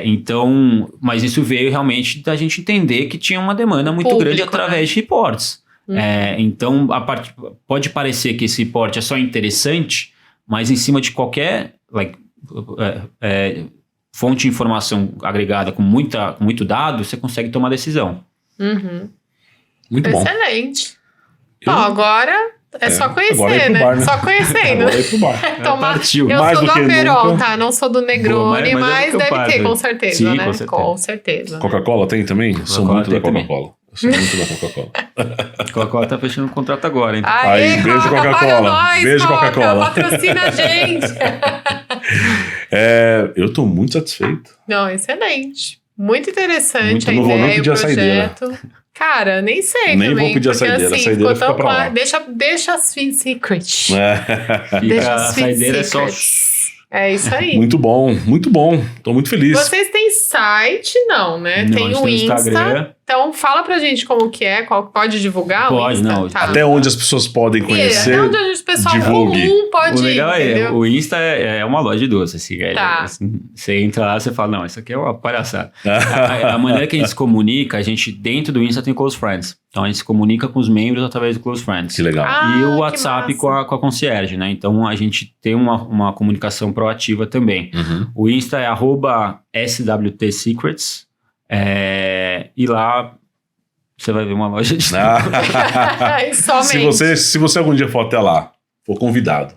Então, mas isso veio realmente da gente entender que tinha uma demanda muito grande através de reports. Então, pode parecer que esse report é só interessante, mas em cima de qualquer fonte de informação agregada com muito dado, você consegue tomar decisão. Muito bom. Excelente. Agora é só conhecer, né? Bar, né? Só conhecendo. Agora é pro bar. Partiu. Eu mais sou do Aperol, tá? Não sou do Negroni, mas deve ter, com certeza, sim, né? Com certeza. Coca-Cola tem também? Eu sou muito da Coca-Cola. Coca-Cola tá fechando um contrato agora, hein? Aí, beijo Coca-Cola. Beijo Coca-Cola. Patrocina a gente. Eu tô muito satisfeito. Não, excelente. Muito interessante a ideia, não vou nem pedir o a saideira. Cara, nem sei nem também. Vou pedir a saideira. Assim, a saideira fica pra lá. Deixa as sweet secrets. Deixa a saideira secrets. É isso aí. Muito bom. Tô muito feliz. Vocês têm site? Não, né? Não, tem o Insta. Instagram. Então, fala pra gente como que é, pode divulgar pode, o Insta? não. Tá. Até onde as pessoas podem conhecer. Até onde o pessoal divulgue. comum pode ir. O legal entendeu? o Insta é uma loja de doce, assim, tá. Assim, você entra lá, você fala, não, isso aqui é uma palhaçada. a maneira que a gente se comunica, a gente dentro do Insta tem Close Friends. Então a gente se comunica com os membros através do Close Friends. Que legal. E o WhatsApp com a concierge, né? Então a gente tem uma comunicação proativa também. O Insta é @SWTsecrets. E lá você vai ver uma loja de se você algum dia for até lá, for convidado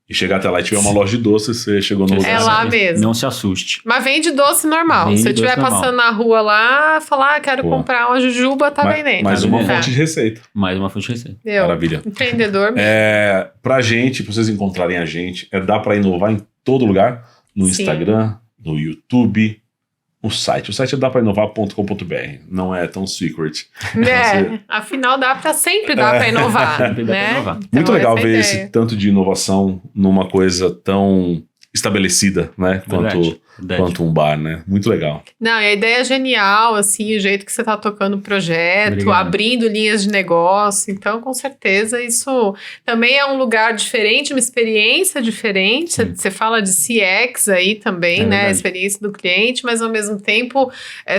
e chegar até lá e tiver uma loja de doce, você chegou no lugar. É lá mesmo. Não se assuste. Mas vende doce normal. Se você estiver passando na rua lá, falar, quero comprar uma jujuba, tá vendendo. Mais uma fonte de receita. Mais uma fonte de receita. Maravilha. Empreendedor mesmo. Pra vocês encontrarem a gente, dá pra inovar em todo lugar. No Instagram, no YouTube, no site. O site é daprainovar.com.br. Não é tão secret. Afinal sempre dá pra inovar. Né? Muito legal ver esse tanto de inovação numa coisa tão estabelecida, né? Quanto um bar, né? Muito legal. Não, e a ideia é genial, assim, o jeito que você tá tocando o projeto, abrindo linhas de negócio. Então, com certeza, isso também é um lugar diferente, uma experiência diferente. Você fala de CX aí também, né? A experiência do cliente, mas ao mesmo tempo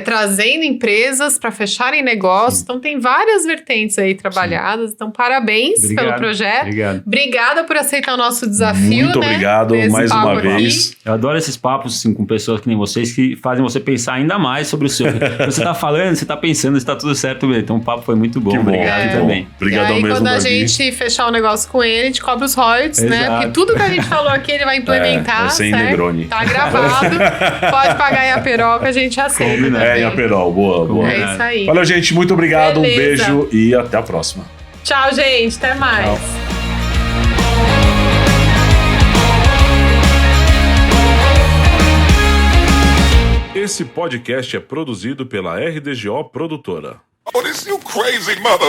trazendo empresas para fecharem negócios. Então, tem várias vertentes aí trabalhadas. Então, parabéns pelo projeto. Obrigada por aceitar o nosso desafio. Muito obrigado mais uma vez. Eu adoro esses papos, assim, com pessoas que nem vocês que fazem você pensar ainda mais sobre o seu. Você tá falando, você tá pensando, está tudo certo mesmo. Então o papo foi muito bom. Que bom. Obrigado também. Obrigado mesmo, Davi. Quando a gente fechar o negócio com ele, a gente cobra os royalties, né? Porque tudo que a gente falou aqui, ele vai implementar, sem certo? Negroni. Tá gravado. Pode pagar em Aperol que a gente aceita. Em Aperol. Boa. É isso aí. Valeu, gente. Muito obrigado. Um beijo e até a próxima. Tchau, gente. Até mais. Tchau. Esse podcast é produzido pela RDGO Produtora. Oh, this you crazy mother...